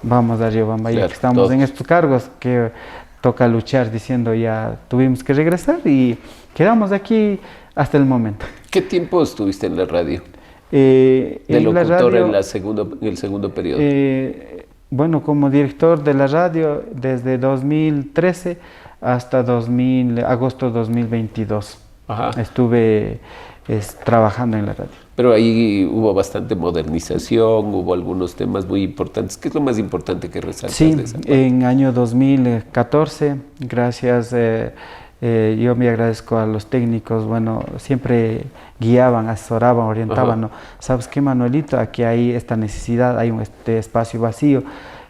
vamos a Riobamba, ya que estamos en estos cargos que toca luchar, diciendo ya tuvimos que regresar y quedamos aquí hasta el momento. ¿Qué tiempo estuviste en la radio? De locutor en el segundo periodo. Como director de la radio desde 2013 hasta agosto de 2022. Estuve trabajando en la radio. Pero ahí hubo bastante modernización, hubo algunos temas muy importantes. ¿Qué es lo más importante que resaltas de esa parte? En año 2014, gracias, yo me agradezco a los técnicos, siempre guiaban, asesoraban, orientaban, ¿no? ¿Sabes qué, Manuelito? Aquí hay esta necesidad, hay este espacio vacío.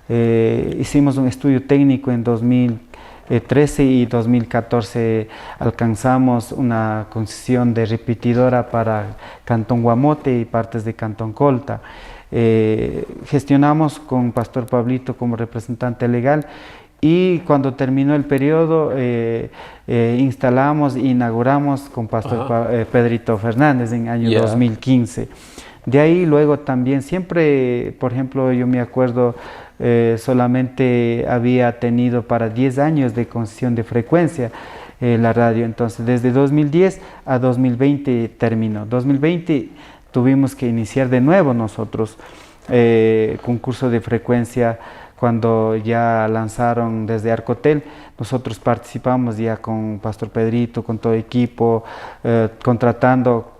Hicimos un estudio técnico en 2013 y 2014 alcanzamos una concesión de repetidora para Cantón Guamote y partes de Cantón Colta. Gestionamos con Pastor Pablito como representante legal y cuando terminó el periodo instalamos e inauguramos con Pastor Pedrito Fernández en año 2015. De ahí luego también siempre, por ejemplo, yo me acuerdo, solamente había tenido para 10 años de concesión de frecuencia la radio. Entonces, desde 2010 a 2020 terminó. 2020 tuvimos que iniciar de nuevo nosotros concurso de frecuencia. Cuando ya lanzaron desde Arcotel, nosotros participamos ya con Pastor Pedrito, con todo equipo, contratando.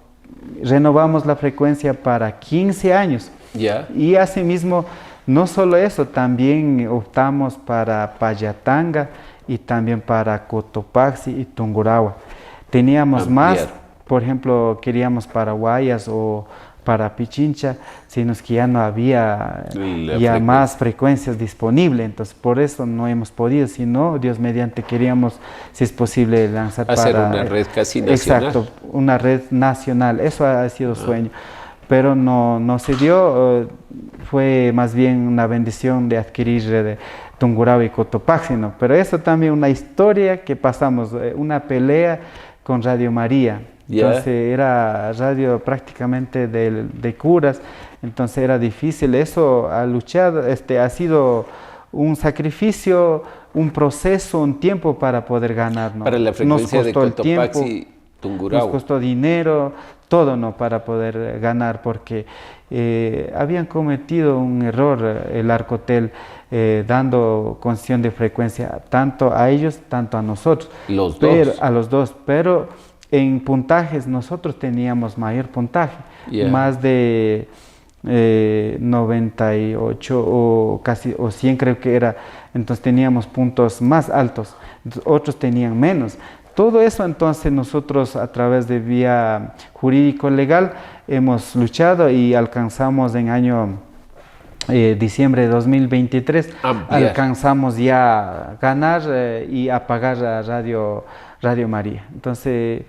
Renovamos la frecuencia para 15 años. Y asimismo, no solo eso, también optamos para Payatanga y también para Cotopaxi y Tungurahua. Teníamos más, por ejemplo, queríamos para Guayas o para Pichincha, sino que ya no había más frecuencias disponibles, entonces por eso no hemos podido, sino Dios mediante queríamos, si es posible, lanzar hacer una red casi nacional. Exacto, una red nacional, eso ha sido sueño, pero no se dio, fue más bien una bendición de adquirir de Tungurahua y Cotopaxi, ¿no? Pero eso también una historia que pasamos, una pelea con Radio María. Entonces era radio prácticamente de curas, entonces era difícil eso, a luchar, ha sido un sacrificio, un proceso, un tiempo para poder ganar, ¿no? Para la frecuencia de Cotopaxi, Tungurahua. Nos costó dinero, todo, ¿no? Para poder ganar, porque habían cometido un error el Arcotel, dando concesión de frecuencia tanto a ellos, tanto a nosotros. A los dos, pero en puntajes nosotros teníamos mayor puntaje, más de 98 o casi o 100 creo que era, entonces teníamos puntos más altos, otros tenían menos. Todo eso entonces nosotros a través de vía jurídico legal hemos luchado y alcanzamos en año diciembre de 2023, alcanzamos ya ganar y apagar a Radio María. Entonces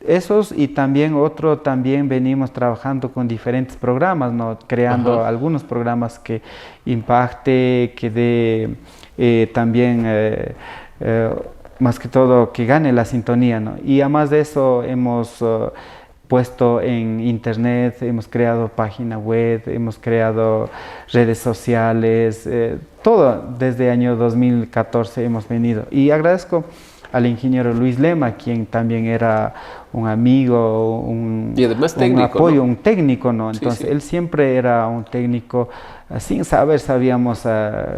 esos y también también venimos trabajando con diferentes programas, ¿no? Creando algunos programas que impacte, que dé también más que todo que gane la sintonía, ¿no? Y además de eso hemos puesto en internet, hemos creado página web, hemos creado redes sociales, todo desde el año 2014 hemos venido. Y agradezco al ingeniero Luis Lema, quien también era un amigo, y además técnico, un apoyo, ¿no? Un técnico, ¿no? Entonces sí. Él siempre era un técnico, sin saber sabíamos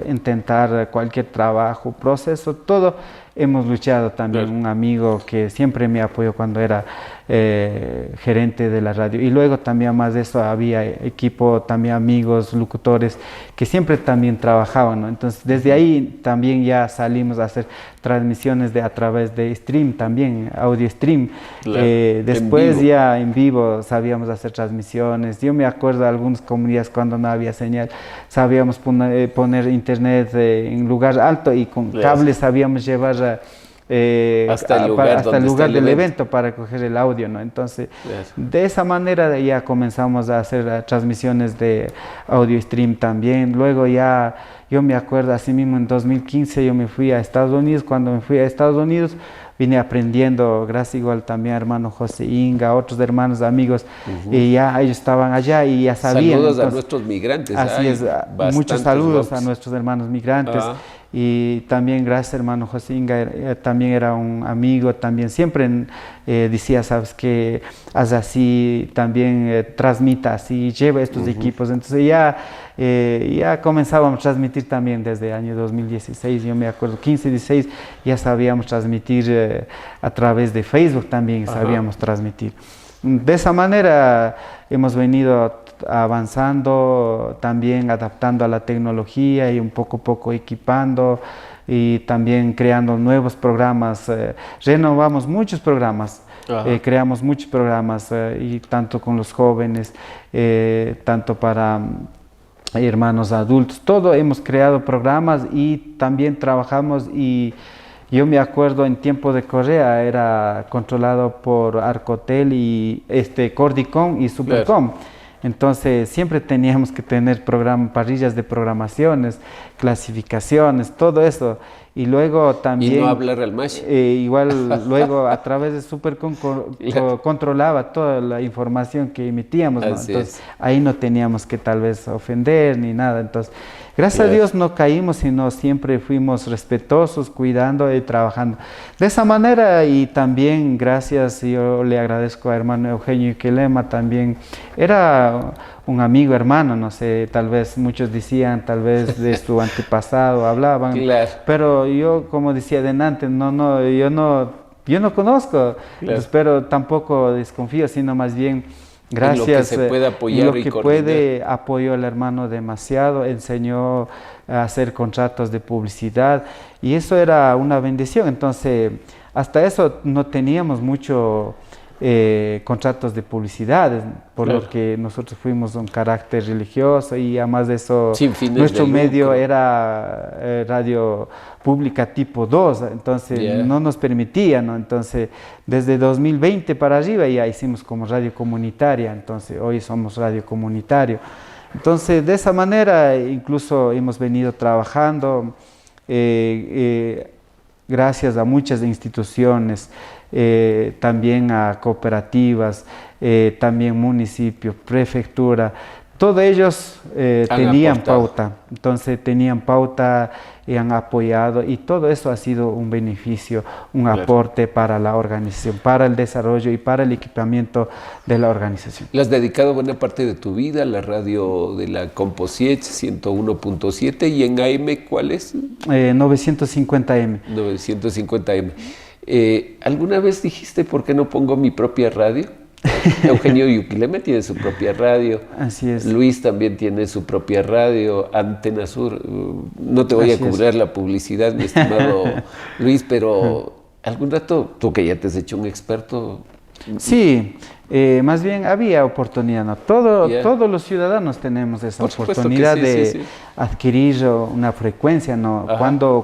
intentar cualquier trabajo, proceso, todo hemos luchado también. Claro. Un amigo que siempre me apoyó cuando era gerente de la radio, y luego también más de eso había equipo, también amigos, locutores que siempre también trabajaban, ¿no? Entonces desde ahí también ya salimos a hacer transmisiones a través de stream también, audio stream. Claro. Después ya en vivo sabíamos hacer transmisiones. Yo me acuerdo de algunas comunidades cuando no había señal, sabíamos poner internet en lugar alto y con cables sabíamos llevar hasta el lugar del evento para coger el audio, ¿no? Entonces, de esa manera ya comenzamos a hacer transmisiones de audio stream también. Luego ya, yo me acuerdo, así mismo en 2015 yo me fui a Estados Unidos. Cuando me fui a Estados Unidos vine aprendiendo, gracias igual también a hermano José Inga, otros hermanos, amigos, y ya ellos estaban allá y ya sabían. Saludos entonces a nuestros migrantes. Así es, muchos saludos a nuestros hermanos migrantes. Y también gracias hermano José Inga, también era un amigo, también siempre decía, sabes que haz así, también transmita así, lleva estos equipos. Entonces ya comenzábamos a transmitir también desde el año 2016, yo me acuerdo, 15, 16, ya sabíamos transmitir a través de Facebook también sabíamos transmitir. De esa manera hemos venido avanzando, también adaptando a la tecnología y un poco a poco equipando y también creando nuevos programas. Renovamos muchos programas, creamos muchos programas y tanto con los jóvenes, tanto para hermanos adultos, todo hemos creado programas y también trabajamos. Y yo me acuerdo en tiempo de Correa era controlado por Arcotel y Cordicom y Supercom. Entonces siempre teníamos que tener parrillas de programaciones, clasificaciones, todo eso. Y luego también... Y no hablar al MASH. Igual luego a través de Supercom controlaba toda la información que emitíamos, ¿no? Entonces ahí no teníamos que tal vez ofender ni nada. Entonces gracias a Dios no caímos, sino siempre fuimos respetuosos, cuidando y trabajando. De esa manera, y también gracias, yo le agradezco a hermano Eugenio Iquelema, también era un amigo hermano, no sé, tal vez muchos decían, tal vez de su antepasado hablaban, pero yo como decía delante, yo no conozco, entonces, pero tampoco desconfío, sino más bien gracias, en lo que se puede apoyar lo que puede apoyó el hermano demasiado, enseñó a hacer contratos de publicidad y eso era una bendición. Entonces hasta eso no teníamos mucho contratos de publicidad, por lo que nosotros fuimos un carácter religioso y además de eso nuestro medio era radio pública tipo 2, entonces no nos permitía, ¿no? Entonces desde 2020 para arriba ya hicimos como radio comunitaria, entonces hoy somos radio comunitario. Entonces de esa manera incluso hemos venido trabajando gracias a muchas instituciones, también a cooperativas, también municipios, prefectura, todos ellos tenían pauta, entonces tenían pauta y han apoyado y todo eso ha sido un beneficio, un aporte para la organización, para el desarrollo y para el equipamiento de la organización. ¿Le has dedicado buena parte de tu vida a la radio de la Composiet 101.7 y en AM cuál es? 950M. 950M. ¿Alguna vez dijiste por qué no pongo mi propia radio? Eugenio Yuquileme tiene su propia radio. Así es. Luis también tiene su propia radio, Antena Sur. No te voy a cubrir la publicidad, mi estimado Luis, pero algún rato, tú que ya te has hecho un experto. Sí, más bien había oportunidad, ¿no? Todos los ciudadanos tenemos esa oportunidad de adquirir una frecuencia, ¿no?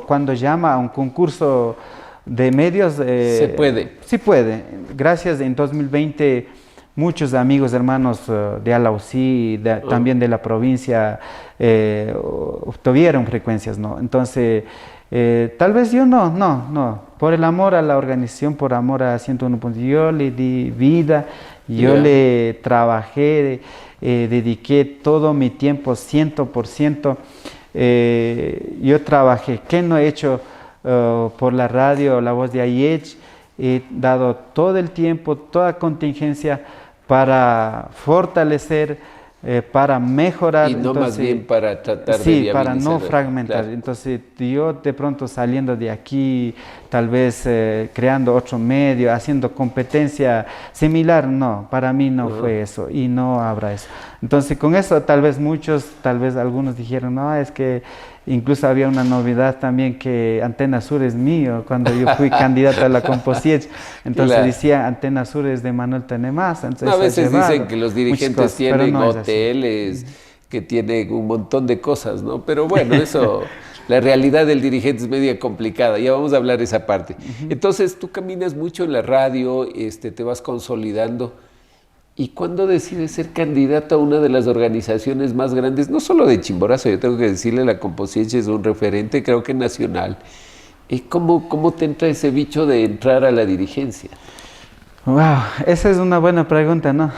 Cuando llama a un concurso de medios... se puede. Sí puede. Gracias, en 2020 muchos amigos, hermanos de Alausí, también de la provincia, obtuvieron frecuencias, ¿no? Entonces, tal vez yo no. Por el amor a la organización, por amor a 101. Yo le di vida, yo le trabajé, dediqué todo mi tiempo, 100%. Yo trabajé. ¿Qué no he hecho por la radio, La Voz de Ayech? He dado todo el tiempo, toda contingencia para fortalecer, para mejorar. Y no más bien para tratar de viabilizar. Sí, para no fragmentar. Claro. Entonces yo de pronto saliendo de aquí, tal vez creando otro medio, haciendo competencia similar, no, para mí no fue eso y no habrá eso. Entonces con eso tal vez algunos dijeron, no, es que incluso había una novedad también que Antena Sur es mío, cuando yo fui candidato a la Composiech, entonces decía Antena Sur es de Manuel Tenemasa. A veces dicen que los dirigentes tienen hoteles, que tienen un montón de cosas, ¿no? Pero bueno, eso, la realidad del dirigente es media complicada, ya vamos a hablar de esa parte. Entonces tú caminas mucho en la radio, te vas consolidando. ¿Y cuándo decides ser candidato a una de las organizaciones más grandes, no solo de Chimborazo, yo tengo que decirle, la Composiech es un referente, creo que nacional? ¿Cómo te entra ese bicho de entrar a la dirigencia? Wow, esa es una buena pregunta, ¿no?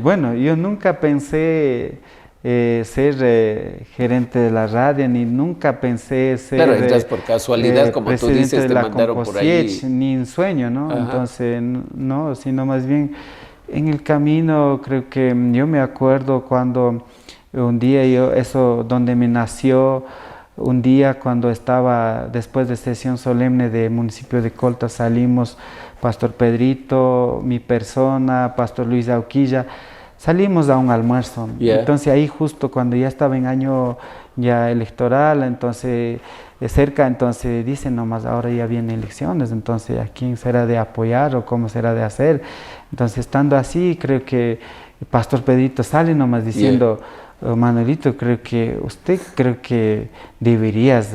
Bueno, yo nunca pensé ser gerente de la radio, ni nunca pensé ser... Claro, entras por casualidad, como tú dices, te mandaron por ahí. Ni en sueño, ¿no? Ajá. Entonces, no, sino más bien en el camino, creo que yo me acuerdo cuando un día donde me nació, un día cuando estaba después de sesión solemne de municipio de Colta, salimos, Pastor Pedrito, mi persona, Pastor Luis Auquilla, salimos a un almuerzo. Entonces ahí justo cuando ya estaba en año ya electoral, entonces cerca, entonces dicen nomás ahora ya vienen elecciones, entonces ¿a quién será de apoyar o cómo será de hacer? Entonces estando así, creo que el Pastor Pedrito sale nomás diciendo, Manuelito, creo que deberías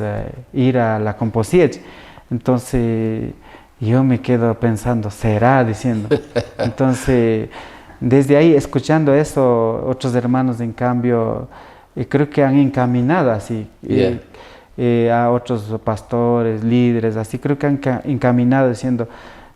ir a la Composiech. Entonces yo me quedo pensando, ¿será? Diciendo. Entonces desde ahí, escuchando eso, otros hermanos, en cambio, creo que han encaminado así a otros pastores, líderes, así creo que han encaminado diciendo,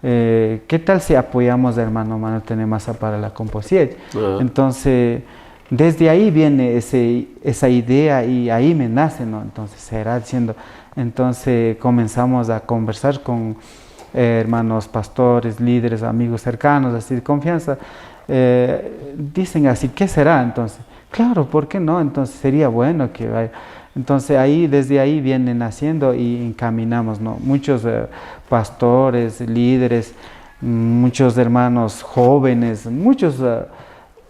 ¿qué tal si apoyamos a hermano Manuel Tenemasa para la Composiech? Entonces, desde ahí viene esa idea y ahí me nace, ¿no? Entonces, será diciendo, entonces comenzamos a conversar con hermanos pastores, líderes, amigos cercanos, así de confianza. Dicen así, ¿qué será entonces? Claro, ¿por qué no? Entonces sería bueno que vaya. Entonces desde ahí vienen haciendo y encaminamos, ¿no? Muchos pastores, líderes, muchos hermanos jóvenes, muchos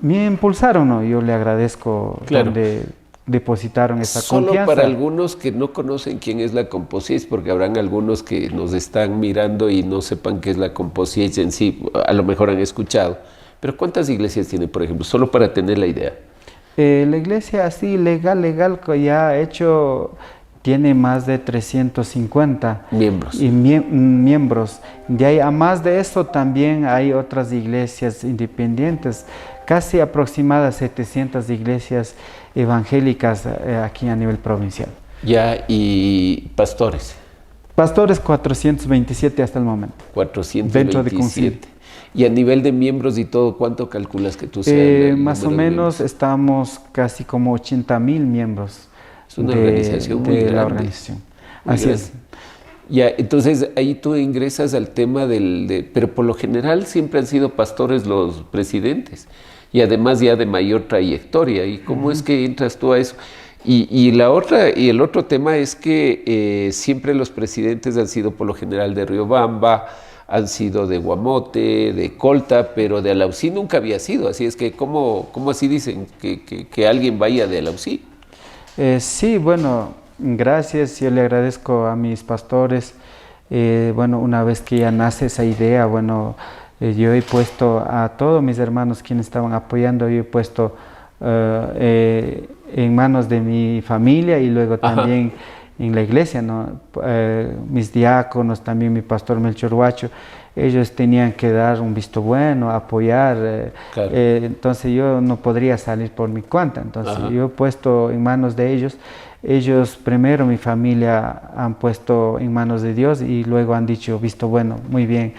me impulsaron, ¿no? Yo le agradezco donde depositaron esa confianza. Solo para algunos que no conocen quién es la Composiech, porque habrán algunos que nos están mirando y no sepan qué es la Composiech en sí, a lo mejor han escuchado. Pero ¿cuántas iglesias tiene, por ejemplo? Solo para tener la idea. La iglesia así, legal, que ya ha hecho, tiene más de 350 miembros. Miembros. De ahí, a más de eso, también hay otras iglesias independientes, casi aproximadas 700 iglesias evangélicas aquí a nivel provincial. Ya, ¿y pastores? Pastores 427 hasta el momento. 427. Dentro de Concilio. Y a nivel de miembros y todo, ¿cuánto calculas que tú seas? Más o menos estamos casi como 80,000 miembros. Es una organización muy grande. La organización. Así es. Ya, entonces ahí tú ingresas al tema pero por lo general siempre han sido pastores los presidentes y además ya de mayor trayectoria. ¿Y cómo es que entras tú a eso? Y el otro tema es que siempre los presidentes han sido por lo general de Riobamba, han sido de Guamote, de Colta, pero de Alausí nunca había sido. Así es que, ¿cómo así dicen que alguien vaya de Alausí? Sí, bueno, gracias. Yo le agradezco a mis pastores. Bueno, una vez que ya nace esa idea, bueno, yo he puesto a todos mis hermanos quienes estaban apoyando, yo he puesto en manos de mi familia y luego también en la iglesia, ¿no? Mis diáconos, también mi pastor Melchor Huacho, ellos tenían que dar un visto bueno, apoyar, claro. Entonces yo no podría salir por mi cuenta, entonces yo he puesto en manos de ellos. Ellos primero, mi familia, han puesto en manos de Dios y luego han dicho, visto bueno, muy bien.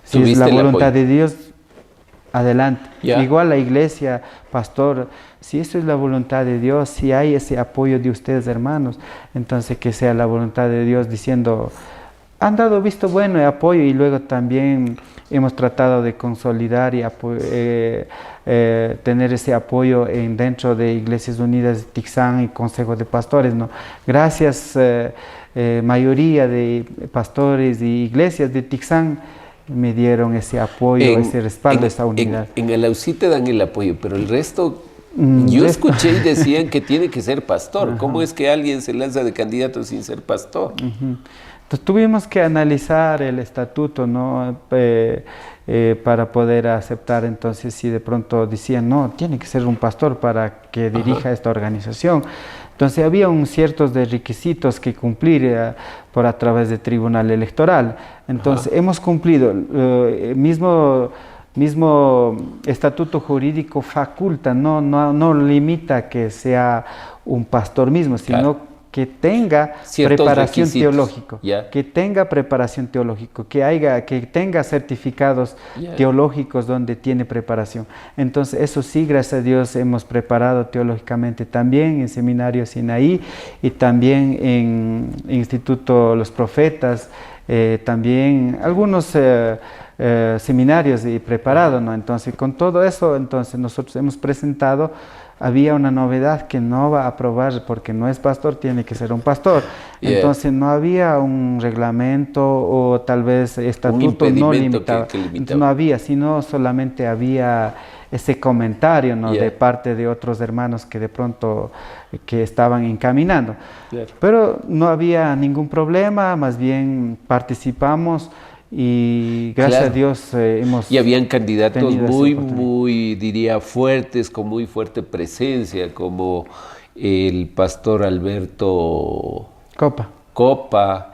Si es la voluntad de Dios, adelante. Yeah. Igual la iglesia, pastor, si eso es la voluntad de Dios, si hay ese apoyo de ustedes, hermanos, entonces que sea la voluntad de Dios diciendo, han dado visto bueno y apoyo, y luego también hemos tratado de consolidar y tener ese apoyo dentro de Iglesias Unidas de Tixán y Consejo de Pastores, ¿no? Gracias, mayoría de pastores y iglesias de Tixán me dieron ese apoyo, ese respaldo, esa unidad. En Alausí te dan el apoyo, pero el resto, yo escuché y decían que tiene que ser pastor. ¿Cómo es que alguien se lanza de candidato sin ser pastor? Entonces tuvimos que analizar el estatuto, ¿no? Para poder aceptar. Entonces, si de pronto decían, no, tiene que ser un pastor para que dirija esta organización. Entonces había ciertos de requisitos que cumplir por a través del Tribunal Electoral. Entonces hemos cumplido. Mismo estatuto jurídico faculta, no limita que sea un pastor mismo, sino que tenga preparación teológica, que tenga preparación teológica, que tenga certificados teológicos donde tiene preparación. Entonces, eso sí, gracias a Dios, hemos preparado teológicamente también en Seminario Sinaí y también en Instituto Los Profetas, también algunos seminarios y preparado, ¿no? Entonces, con todo eso, entonces nosotros hemos presentado. Había una novedad que no va a aprobar porque no es pastor, tiene que ser un pastor. Entonces no había un reglamento o tal vez estatuto no limitado. No había, sino solamente había ese comentario, ¿no? De parte de otros hermanos que de pronto que estaban encaminando. Pero no había ningún problema, más bien participamos. Y gracias a Dios hemos... Y habían candidatos muy, diría, fuertes, con muy fuerte presencia, como el pastor Alberto Copa,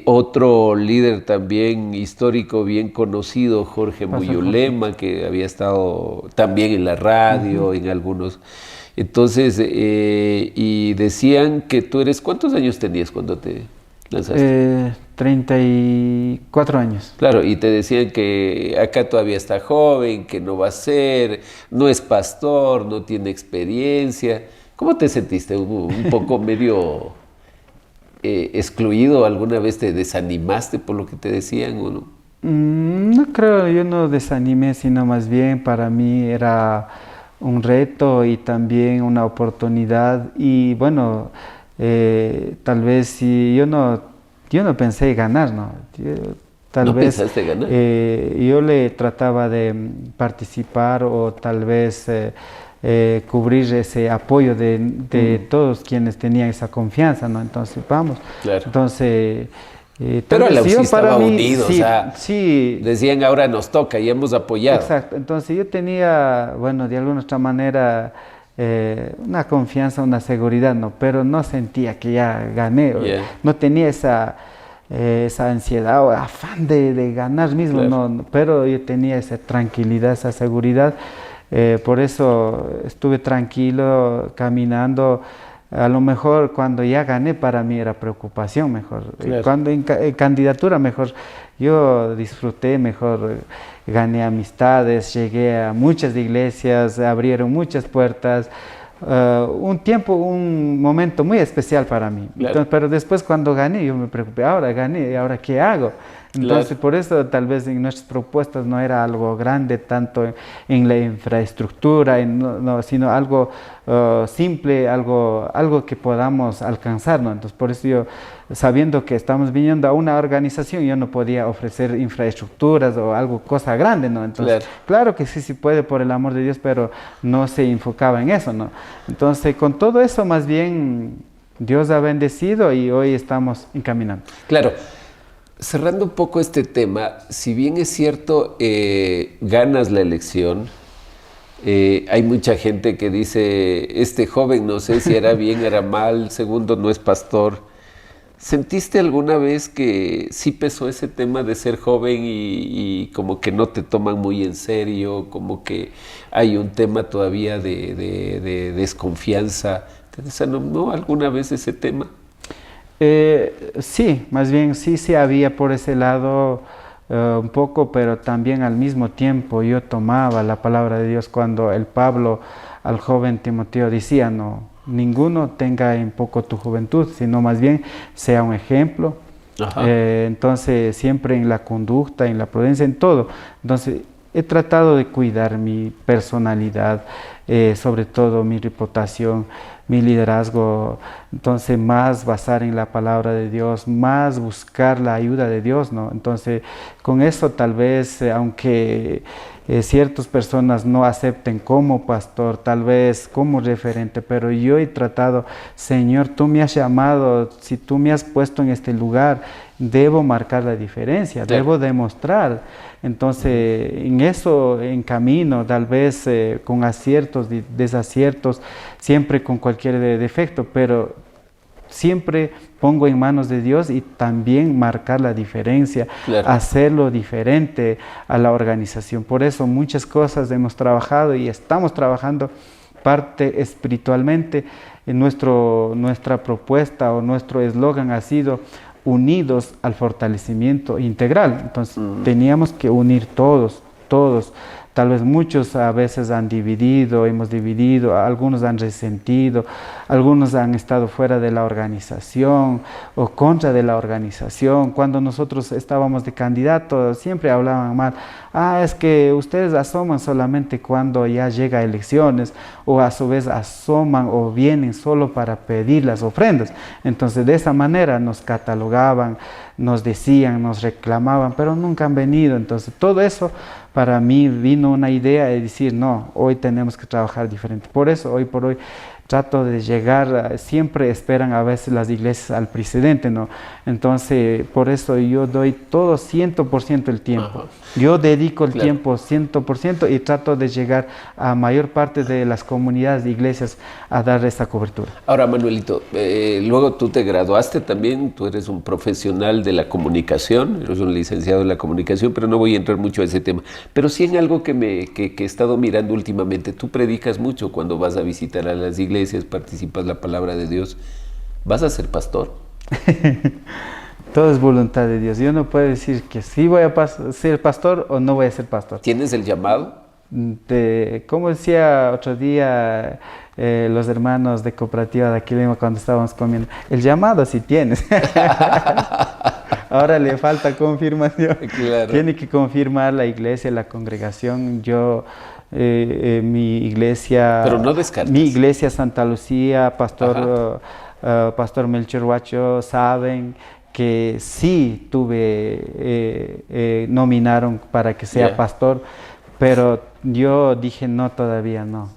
otro líder también histórico bien conocido, Jorge Muyulema, que había estado también en la radio, en algunos... Entonces, y decían que tú eres... ¿Cuántos años tenías cuando te lanzaste? 34 años. Claro, y te decían que acá todavía está joven, que no va a ser, no es pastor, no tiene experiencia. ¿Cómo te sentiste? ¿Un poco medio excluido? ¿Alguna vez te desanimaste por lo que te decían o no? No creo, yo no desanimé, sino más bien para mí era un reto y también una oportunidad. Y bueno, tal vez si yo no pensé ganar, ¿no? ¿No pensaste ganar? Yo le trataba de participar o tal vez cubrir ese apoyo de todos quienes tenían esa confianza, ¿no? Entonces, vamos. Claro. Entonces... pero el AUSI estaba unido, sí, o sea, sí. Decían ahora nos toca y hemos apoyado. Exacto, entonces yo tenía, bueno, de alguna otra manera... una confianza, una seguridad, ¿no? Pero no sentía que ya gané, no tenía esa ansiedad o afán de ganar mismo, no, pero yo tenía esa tranquilidad, esa seguridad, por eso estuve tranquilo, caminando. A lo mejor cuando ya gané para mí era preocupación mejor, cuando en candidatura mejor yo disfruté mejor, gané amistades, llegué a muchas iglesias, abrieron muchas puertas, un momento muy especial para mí. Entonces, pero después cuando gané yo me preocupé, ahora gané, ¿ahora qué hago? Entonces por eso tal vez en nuestras propuestas no era algo grande tanto en la infraestructura, sino algo simple, algo que podamos alcanzar, ¿no? Entonces por eso yo sabiendo que estamos viniendo a una organización, yo no podía ofrecer infraestructuras o algo, cosa grande, ¿no? Entonces, claro que sí puede, por el amor de Dios, pero no se enfocaba en eso, ¿no? Entonces, con todo eso, más bien, Dios ha bendecido y hoy estamos encaminando. Claro. Cerrando un poco este tema, si bien es cierto, ganas la elección, hay mucha gente que dice, este joven no sé si era bien, era mal, segundo, no es pastor. ¿Sentiste alguna vez que sí pesó ese tema de ser joven y como que no te toman muy en serio, como que hay un tema todavía de desconfianza? ¿Te desanimó alguna vez ese tema? Sí, más bien sí había por ese lado un poco, pero también al mismo tiempo yo tomaba la palabra de Dios cuando el Pablo al joven Timoteo decía, no, ninguno tenga en poco tu juventud, sino más bien sea un ejemplo. Entonces siempre en la conducta, en la prudencia, en todo. Entonces he tratado de cuidar mi personalidad, sobre todo mi reputación, mi liderazgo, entonces más basar en la palabra de Dios, más buscar la ayuda de Dios, ¿no? Entonces con eso tal vez, aunque ciertas personas no acepten como pastor, tal vez como referente, pero yo he tratado, Señor, tú me has llamado, si tú me has puesto en este lugar, debo marcar la diferencia, debo demostrar. Entonces, en eso, en camino, tal vez con aciertos, desaciertos, siempre con cualquier defecto, pero siempre pongo en manos de Dios y también marcar la diferencia, hacerlo diferente a la organización. Por eso muchas cosas hemos trabajado y estamos trabajando parte espiritualmente. En nuestra propuesta o nuestro eslogan ha sido unidos al fortalecimiento integral. Entonces teníamos que unir todos. Tal vez muchos a veces hemos dividido, algunos han resentido, algunos han estado fuera de la organización o contra de la organización. Cuando nosotros estábamos de candidatos siempre hablaban mal. Es que ustedes asoman solamente cuando ya llega a elecciones, o a su vez asoman o vienen solo para pedir las ofrendas. Entonces de esa manera nos catalogaban, nos decían, nos reclamaban, pero nunca han venido. Entonces todo eso para mí vino una idea de decir, no, hoy tenemos que trabajar diferente. Por eso hoy por hoy trato de llegar, siempre esperan a veces las iglesias al presidente, ¿no? Entonces, por eso yo doy todo 100% el tiempo. Yo dedico el tiempo 100% y trato de llegar a mayor parte de las comunidades de iglesias a dar esa cobertura. Ahora, Manuelito, luego tú te graduaste también, tú eres un profesional de la comunicación, eres un licenciado en la comunicación, pero no voy a entrar mucho a ese tema. Pero sí en algo que he estado mirando últimamente, tú predicas mucho cuando vas a visitar a las iglesias, participas la palabra de Dios. ¿Vas a ser pastor? Todo es voluntad de Dios. Yo no puedo decir que sí voy a ser pastor o no voy a ser pastor. ¿Tienes el llamado? Como decía otro día los hermanos de Cooperativa de Aquilima cuando estábamos comiendo, el llamado sí tienes. Ahora le falta confirmación. Claro. Tiene que confirmar la iglesia, la congregación. Yo mi iglesia, pero no descartes. Mi iglesia Santa Lucía, pastor Melchor Huacho, saben que sí nominaron para que sea pastor, pero yo dije no, todavía no.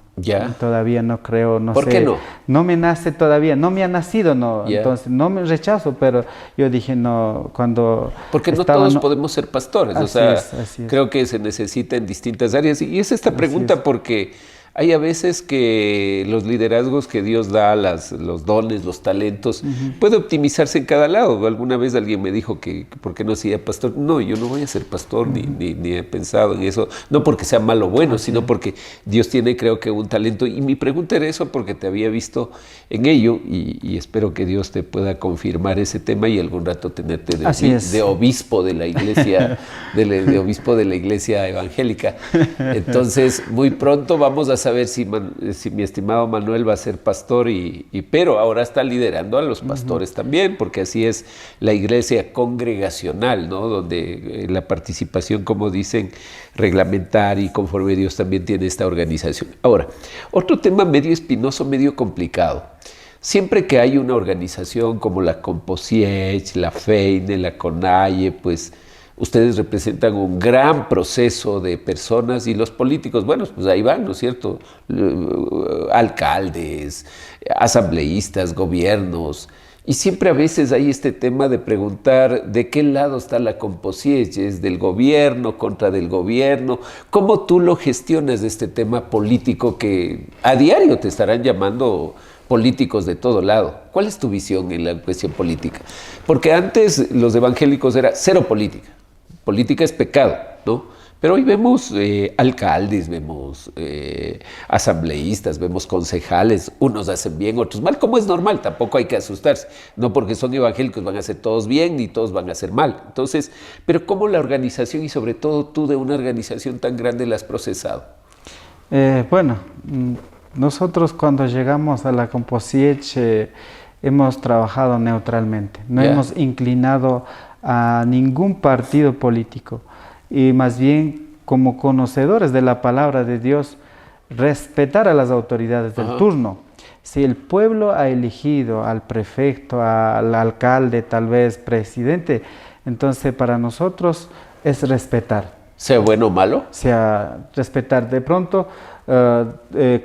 Todavía no creo, no sé. ¿Por qué no? No me nace todavía, no me ha nacido, no. Entonces no me rechazo, pero yo dije no, cuando... Porque no todos podemos ser pastores, así es. Creo que se necesita en distintas áreas. Y es esta pregunta porque hay a veces que los liderazgos que Dios da, los dones, los talentos, puede optimizarse en cada lado. Alguna vez alguien me dijo que ¿por qué no sería pastor? No, yo no voy a ser pastor, ni he pensado en eso. No porque sea malo o bueno, sino porque Dios tiene, creo que, un talento. Y mi pregunta era eso porque te había visto en ello y espero que Dios te pueda confirmar ese tema y algún rato tenerte de obispo de la iglesia, de obispo de la iglesia evangélica. Entonces, muy pronto vamos a saber si mi estimado Manuel va a ser pastor, pero ahora está liderando a los pastores también, porque así es la iglesia congregacional, ¿no? Donde la participación, como dicen, reglamentaria y conforme Dios también tiene esta organización. Ahora, otro tema medio espinoso, medio complicado. Siempre que hay una organización como la Composiech, la FEINE, la CONAIE, pues ustedes representan un gran proceso de personas y los políticos, bueno, pues ahí van, ¿no es cierto? Alcaldes, asambleístas, gobiernos. Y siempre a veces hay este tema de preguntar de qué lado está la Composiech, ¿es del gobierno, contra del gobierno? ¿Cómo tú lo gestionas de este tema político que a diario te estarán llamando políticos de todo lado? ¿Cuál es tu visión en la cuestión política? Porque antes los evangélicos era cero política. Política es pecado, ¿no? Pero hoy vemos alcaldes, vemos asambleístas, vemos concejales, unos hacen bien, otros mal, como es normal, tampoco hay que asustarse. No porque son evangélicos van a hacer todos bien, ni todos van a hacer mal. Entonces, pero ¿cómo la organización y sobre todo tú de una organización tan grande la has procesado? Nosotros cuando llegamos a la Composiech hemos trabajado neutralmente, no hemos inclinado a ningún partido político y más bien como conocedores de la palabra de Dios respetar a las autoridades del turno. Si el pueblo ha elegido al prefecto, al alcalde, tal vez presidente, entonces para nosotros es respetar. ¿Sea bueno o malo? Sea respetar. De pronto,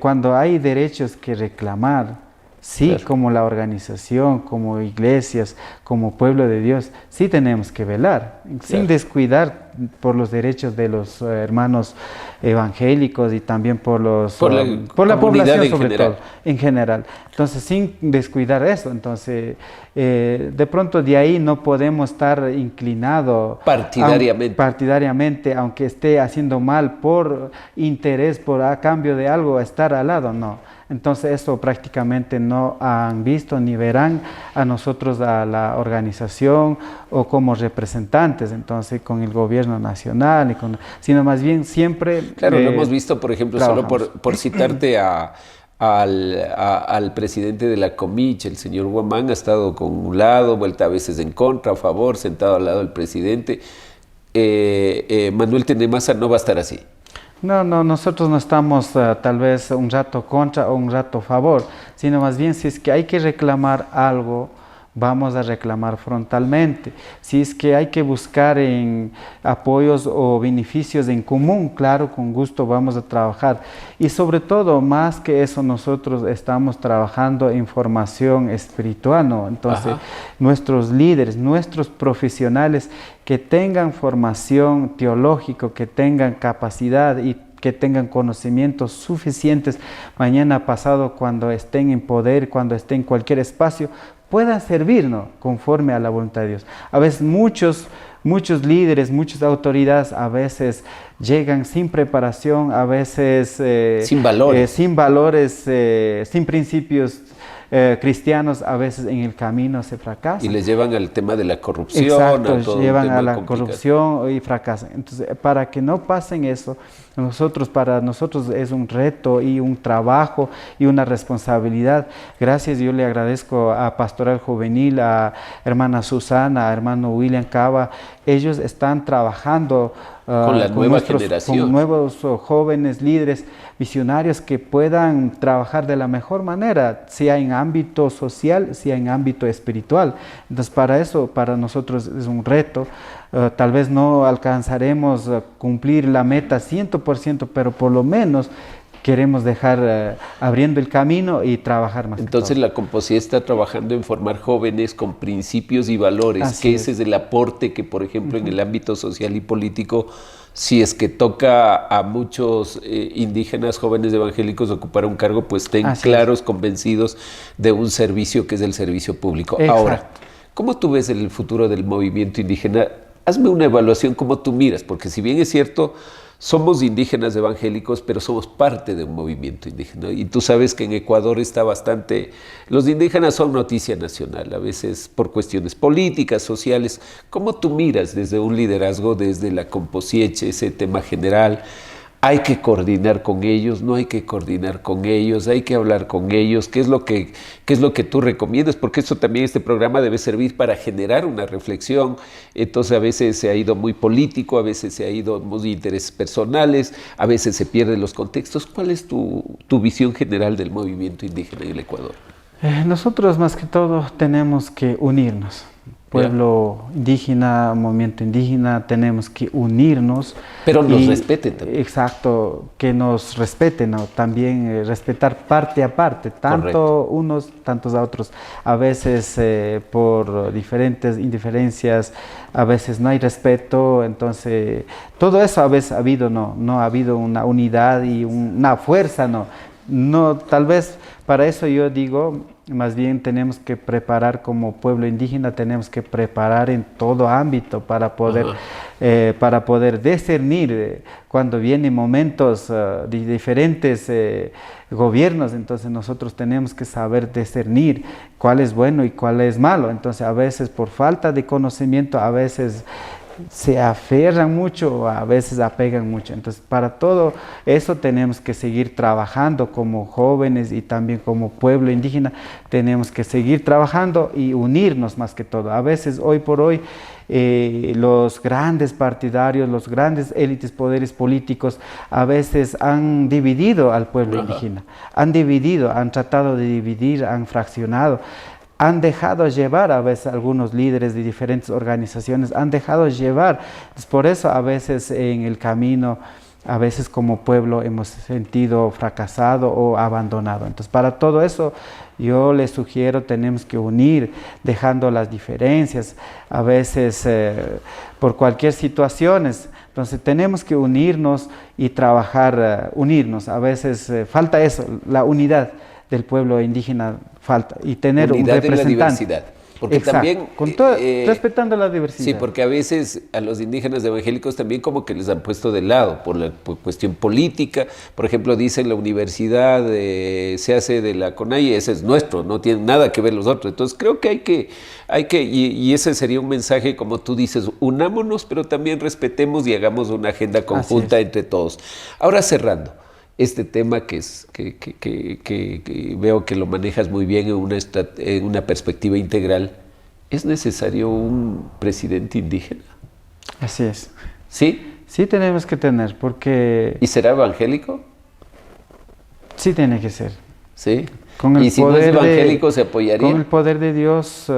cuando hay derechos que reclamar, sí, claro, como la organización, como iglesias, como pueblo de Dios, sí tenemos que velar, claro, sin descuidar por los derechos de los hermanos evangélicos y también por la población sobre todo, en general. Entonces, sin descuidar eso, entonces, de pronto de ahí no podemos estar inclinados partidariamente, aunque esté haciendo mal por interés, a cambio de algo, estar al lado, no. Entonces eso prácticamente no han visto ni verán a nosotros, a la organización o como representantes, entonces con el gobierno nacional, sino más bien siempre... Claro, lo hemos visto, por ejemplo, trabajamos. Solo por citarte al presidente de la Comich, el señor Guamán, ha estado con un lado, vuelta a veces en contra, a favor, sentado al lado del presidente. Manuel Tenemasa no va a estar así. No, nosotros no estamos tal vez un rato contra o un rato a favor, sino más bien si es que hay que reclamar algo, vamos a reclamar frontalmente. Si es que hay que buscar en apoyos o beneficios en común, claro, con gusto vamos a trabajar. Y sobre todo, más que eso, nosotros estamos trabajando en formación espiritual, ¿no? Entonces, nuestros líderes, nuestros profesionales que tengan formación teológica, que tengan capacidad y que tengan conocimientos suficientes mañana pasado cuando estén en poder, cuando estén en cualquier espacio, puedan servirnos conforme a la voluntad de Dios. A veces muchos líderes, muchas autoridades a veces llegan sin preparación, a veces sin valores, sin principios cristianos, a veces en el camino se fracasan. Y les llevan al tema de la corrupción. Exacto, llevan a la corrupción y fracasan. Entonces, para que no pasen eso, para nosotros es un reto y un trabajo y una responsabilidad. Gracias, yo le agradezco a Pastoral Juvenil, a hermana Susana, a hermano William Cava. Ellos están trabajando con la nueva generación, con nuevos jóvenes líderes visionarios que puedan trabajar de la mejor manera, sea en ámbito social, sea en ámbito espiritual. Entonces, para eso, para nosotros es un reto. Tal vez no alcanzaremos a cumplir la meta 100%, pero por lo menos queremos dejar abriendo el camino y trabajar más. Entonces la Composiech está trabajando en formar jóvenes con principios y valores, que ese es el aporte que, por ejemplo, en el ámbito social y político, si es que toca a muchos indígenas jóvenes evangélicos ocupar un cargo, pues estén claros, convencidos de un servicio que es el servicio público. Exacto. Ahora, ¿cómo tú ves el futuro del movimiento indígena? Hazme una evaluación, ¿cómo tú miras? Porque si bien es cierto, somos indígenas evangélicos, pero somos parte de un movimiento indígena. Y tú sabes que en Ecuador está bastante... Los indígenas son noticia nacional, a veces por cuestiones políticas, sociales. ¿Cómo tú miras desde un liderazgo, desde la Composiech, ese tema general? Hay que coordinar con ellos, no hay que coordinar con ellos, hay que hablar con ellos. ¿Qué es lo que tú recomiendas? Porque esto también, este programa debe servir para generar una reflexión. Entonces a veces se ha ido muy político, a veces se ha ido muy intereses personales, a veces se pierden los contextos. ¿Cuál es tu visión general del movimiento indígena en el Ecuador? Nosotros más que todo tenemos que unirnos. Pueblo indígena, movimiento indígena, tenemos que unirnos. Pero nos respeten también. Exacto, que nos respeten, ¿no? También respetar parte a parte, tanto correcto. Unos, tantos a otros. A veces por diferentes indiferencias, a veces no hay respeto, entonces todo eso a veces ha habido, no ha habido una unidad y una fuerza, no, tal vez para eso yo digo, más bien tenemos que preparar como pueblo indígena, tenemos que preparar en todo ámbito para poder discernir cuando vienen momentos de diferentes gobiernos, entonces nosotros tenemos que saber discernir cuál es bueno y cuál es malo. Entonces a veces por falta de conocimiento, a veces se aferran mucho, a veces apegan mucho. Entonces, para todo eso tenemos que seguir trabajando como jóvenes y también como pueblo indígena. Tenemos que seguir trabajando y unirnos más que todo. A veces, hoy por hoy, los grandes partidarios, los grandes élites, poderes políticos, a veces han dividido al pueblo indígena. Han tratado de dividir, han fraccionado. Han dejado llevar a veces algunos líderes de diferentes organizaciones, han dejado llevar. Por eso a veces en el camino, a veces como pueblo hemos sentido fracasado o abandonado. Entonces para todo eso yo les sugiero, tenemos que unir, dejando las diferencias, a veces por cualquier situación. Entonces tenemos que unirnos y trabajar, unirnos. A veces falta eso, la unidad del pueblo indígena falta, y tener unidad un representante. En la diversidad. Porque exacto, también, con todo, respetando la diversidad. Sí, porque a veces a los indígenas evangélicos también como que les han puesto de lado por la cuestión política. Por ejemplo, dicen la universidad se hace de la CONAIE, ese es nuestro, no tiene nada que ver los otros. Entonces creo que hay que y ese sería un mensaje, como tú dices, unámonos, pero también respetemos y hagamos una agenda conjunta entre todos. Ahora cerrando. Este tema que veo que lo manejas muy bien en una perspectiva integral, ¿es necesario un presidente indígena? Así es. ¿Sí? Sí tenemos que tener, porque... ¿Y será evangélico? Sí tiene que ser. ¿Sí? Con el ¿Y si no es evangélico se apoyaría? Con el poder de Dios...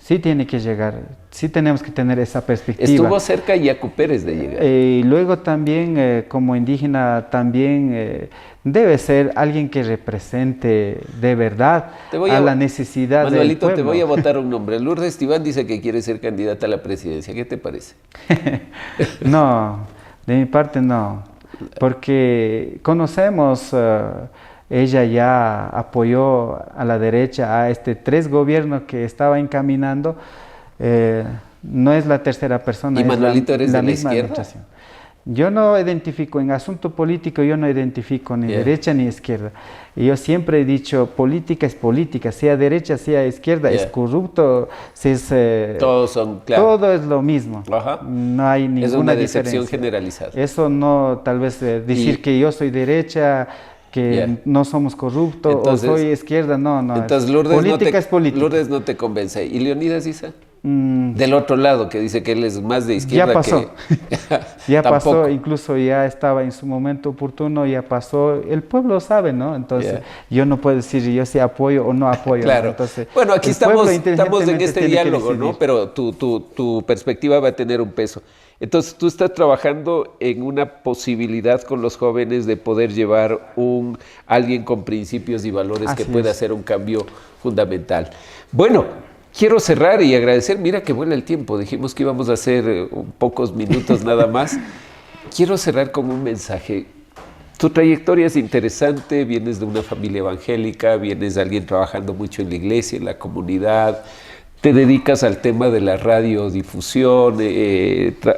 sí tiene que llegar, sí tenemos que tener esa perspectiva. Estuvo cerca Yacu Pérez de llegar. Y luego también, como indígena, también debe ser alguien que represente de verdad la necesidad del pueblo. Manuelito, te voy a votar un nombre. Lourdes Esteban dice que quiere ser candidata a la presidencia. ¿Qué te parece? No, de mi parte no, porque conocemos... ella ya apoyó a la derecha a 3 gobiernos que estaba encaminando. No es la tercera persona. ¿Y Manuelito eres de la izquierda? Yo no identifico, en asunto político, yo no identifico ni derecha ni izquierda. Y yo siempre he dicho, política es política, sea derecha, sea izquierda, es corrupto, todos son, claro. Todo es lo mismo. Ajá. No hay ninguna diferencia. Es una decepción generalizada. Eso no, tal vez decir que yo soy derecha, que no somos corruptos, entonces, o soy izquierda, no. Entonces Lourdes política es política. Lourdes no te convence. ¿Y Leonidas Issa? Del otro lado, que dice que él es más de izquierda. Ya pasó. Ya pasó, incluso ya estaba en su momento oportuno, ya pasó. El pueblo sabe, ¿no? Entonces yo no puedo decir yo sí apoyo o no apoyo. Claro. ¿no? Entonces, bueno, aquí estamos en este diálogo, ¿no? Pero tu perspectiva va a tener un peso. Entonces tú estás trabajando en una posibilidad con los jóvenes de poder llevar alguien con principios y valores que pueda hacer un cambio fundamental. Bueno, quiero cerrar y agradecer, mira que vuela el tiempo, dijimos que íbamos a hacer pocos minutos nada más. Quiero cerrar con un mensaje. Tu trayectoria es interesante, vienes de una familia evangélica, vienes de alguien trabajando mucho en la iglesia, en la comunidad, te dedicas al tema de la radiodifusión,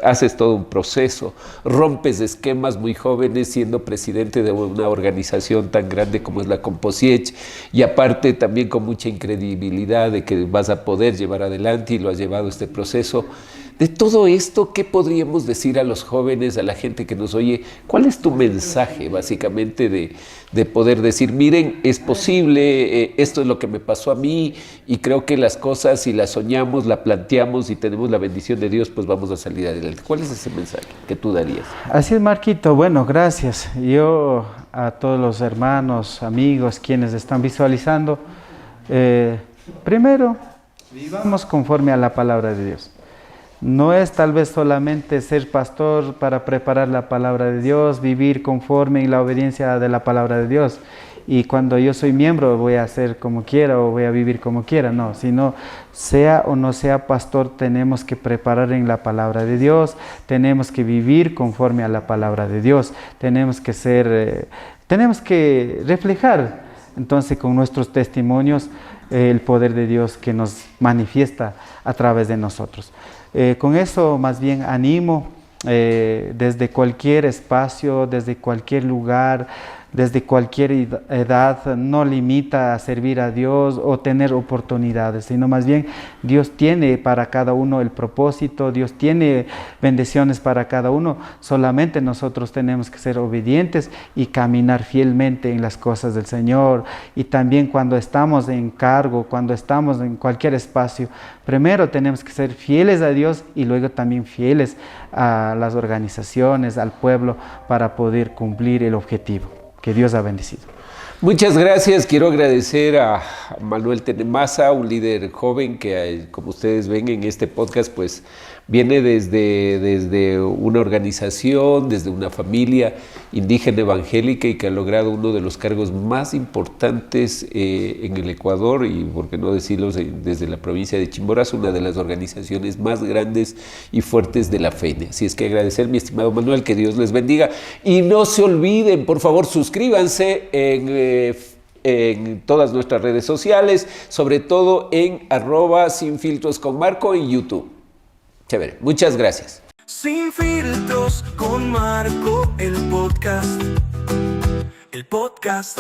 haces todo un proceso, rompes esquemas muy jóvenes siendo presidente de una organización tan grande como es la Composiech, y aparte también con mucha incredibilidad de que vas a poder llevar adelante y lo has llevado este proceso. De todo esto, ¿qué podríamos decir a los jóvenes, a la gente que nos oye? ¿Cuál es tu mensaje básicamente de poder decir, miren, es posible, esto es lo que me pasó a mí y creo que las cosas, si las soñamos, la planteamos y tenemos la bendición de Dios, pues vamos a salir adelante? ¿Cuál es ese mensaje que tú darías? Así es, Marquito. Bueno, gracias. Yo a todos los hermanos, amigos, quienes están visualizando, Primero, vivamos conforme a la palabra de Dios. No es tal vez solamente ser pastor para preparar la palabra de Dios, vivir conforme en la obediencia de la palabra de Dios. Y cuando yo soy miembro voy a hacer como quiera o voy a vivir como quiera. No, sino sea o no sea pastor, tenemos que preparar en la palabra de Dios, tenemos que vivir conforme a la palabra de Dios, tenemos que reflejar entonces con nuestros testimonios el poder de Dios que nos manifiesta a través de nosotros. Con eso más bien animo desde cualquier espacio, desde cualquier lugar, desde cualquier edad, no limita a servir a Dios o tener oportunidades, sino más bien Dios tiene para cada uno el propósito, Dios tiene bendiciones para cada uno, solamente nosotros tenemos que ser obedientes y caminar fielmente en las cosas del Señor. Y también cuando estamos en cargo, cuando estamos en cualquier espacio, primero tenemos que ser fieles a Dios y luego también fieles a las organizaciones, al pueblo, para poder cumplir el objetivo. Que Dios ha bendecido. Muchas gracias. Quiero agradecer a Manuel Tenemaza, un líder joven que, como ustedes ven en este podcast, pues viene desde una organización, desde una familia indígena evangélica y que ha logrado uno de los cargos más importantes en el Ecuador y, por qué no decirlo, desde la provincia de Chimborazo, una de las organizaciones más grandes y fuertes de la FENE. Así es que agradecer, mi estimado Manuel, que Dios les bendiga. Y no se olviden, por favor, suscríbanse en todas nuestras redes sociales, sobre todo en @sinfiltrosconmarco en YouTube. Chévere, muchas gracias. Sin filtros con Marco, el podcast. El podcast.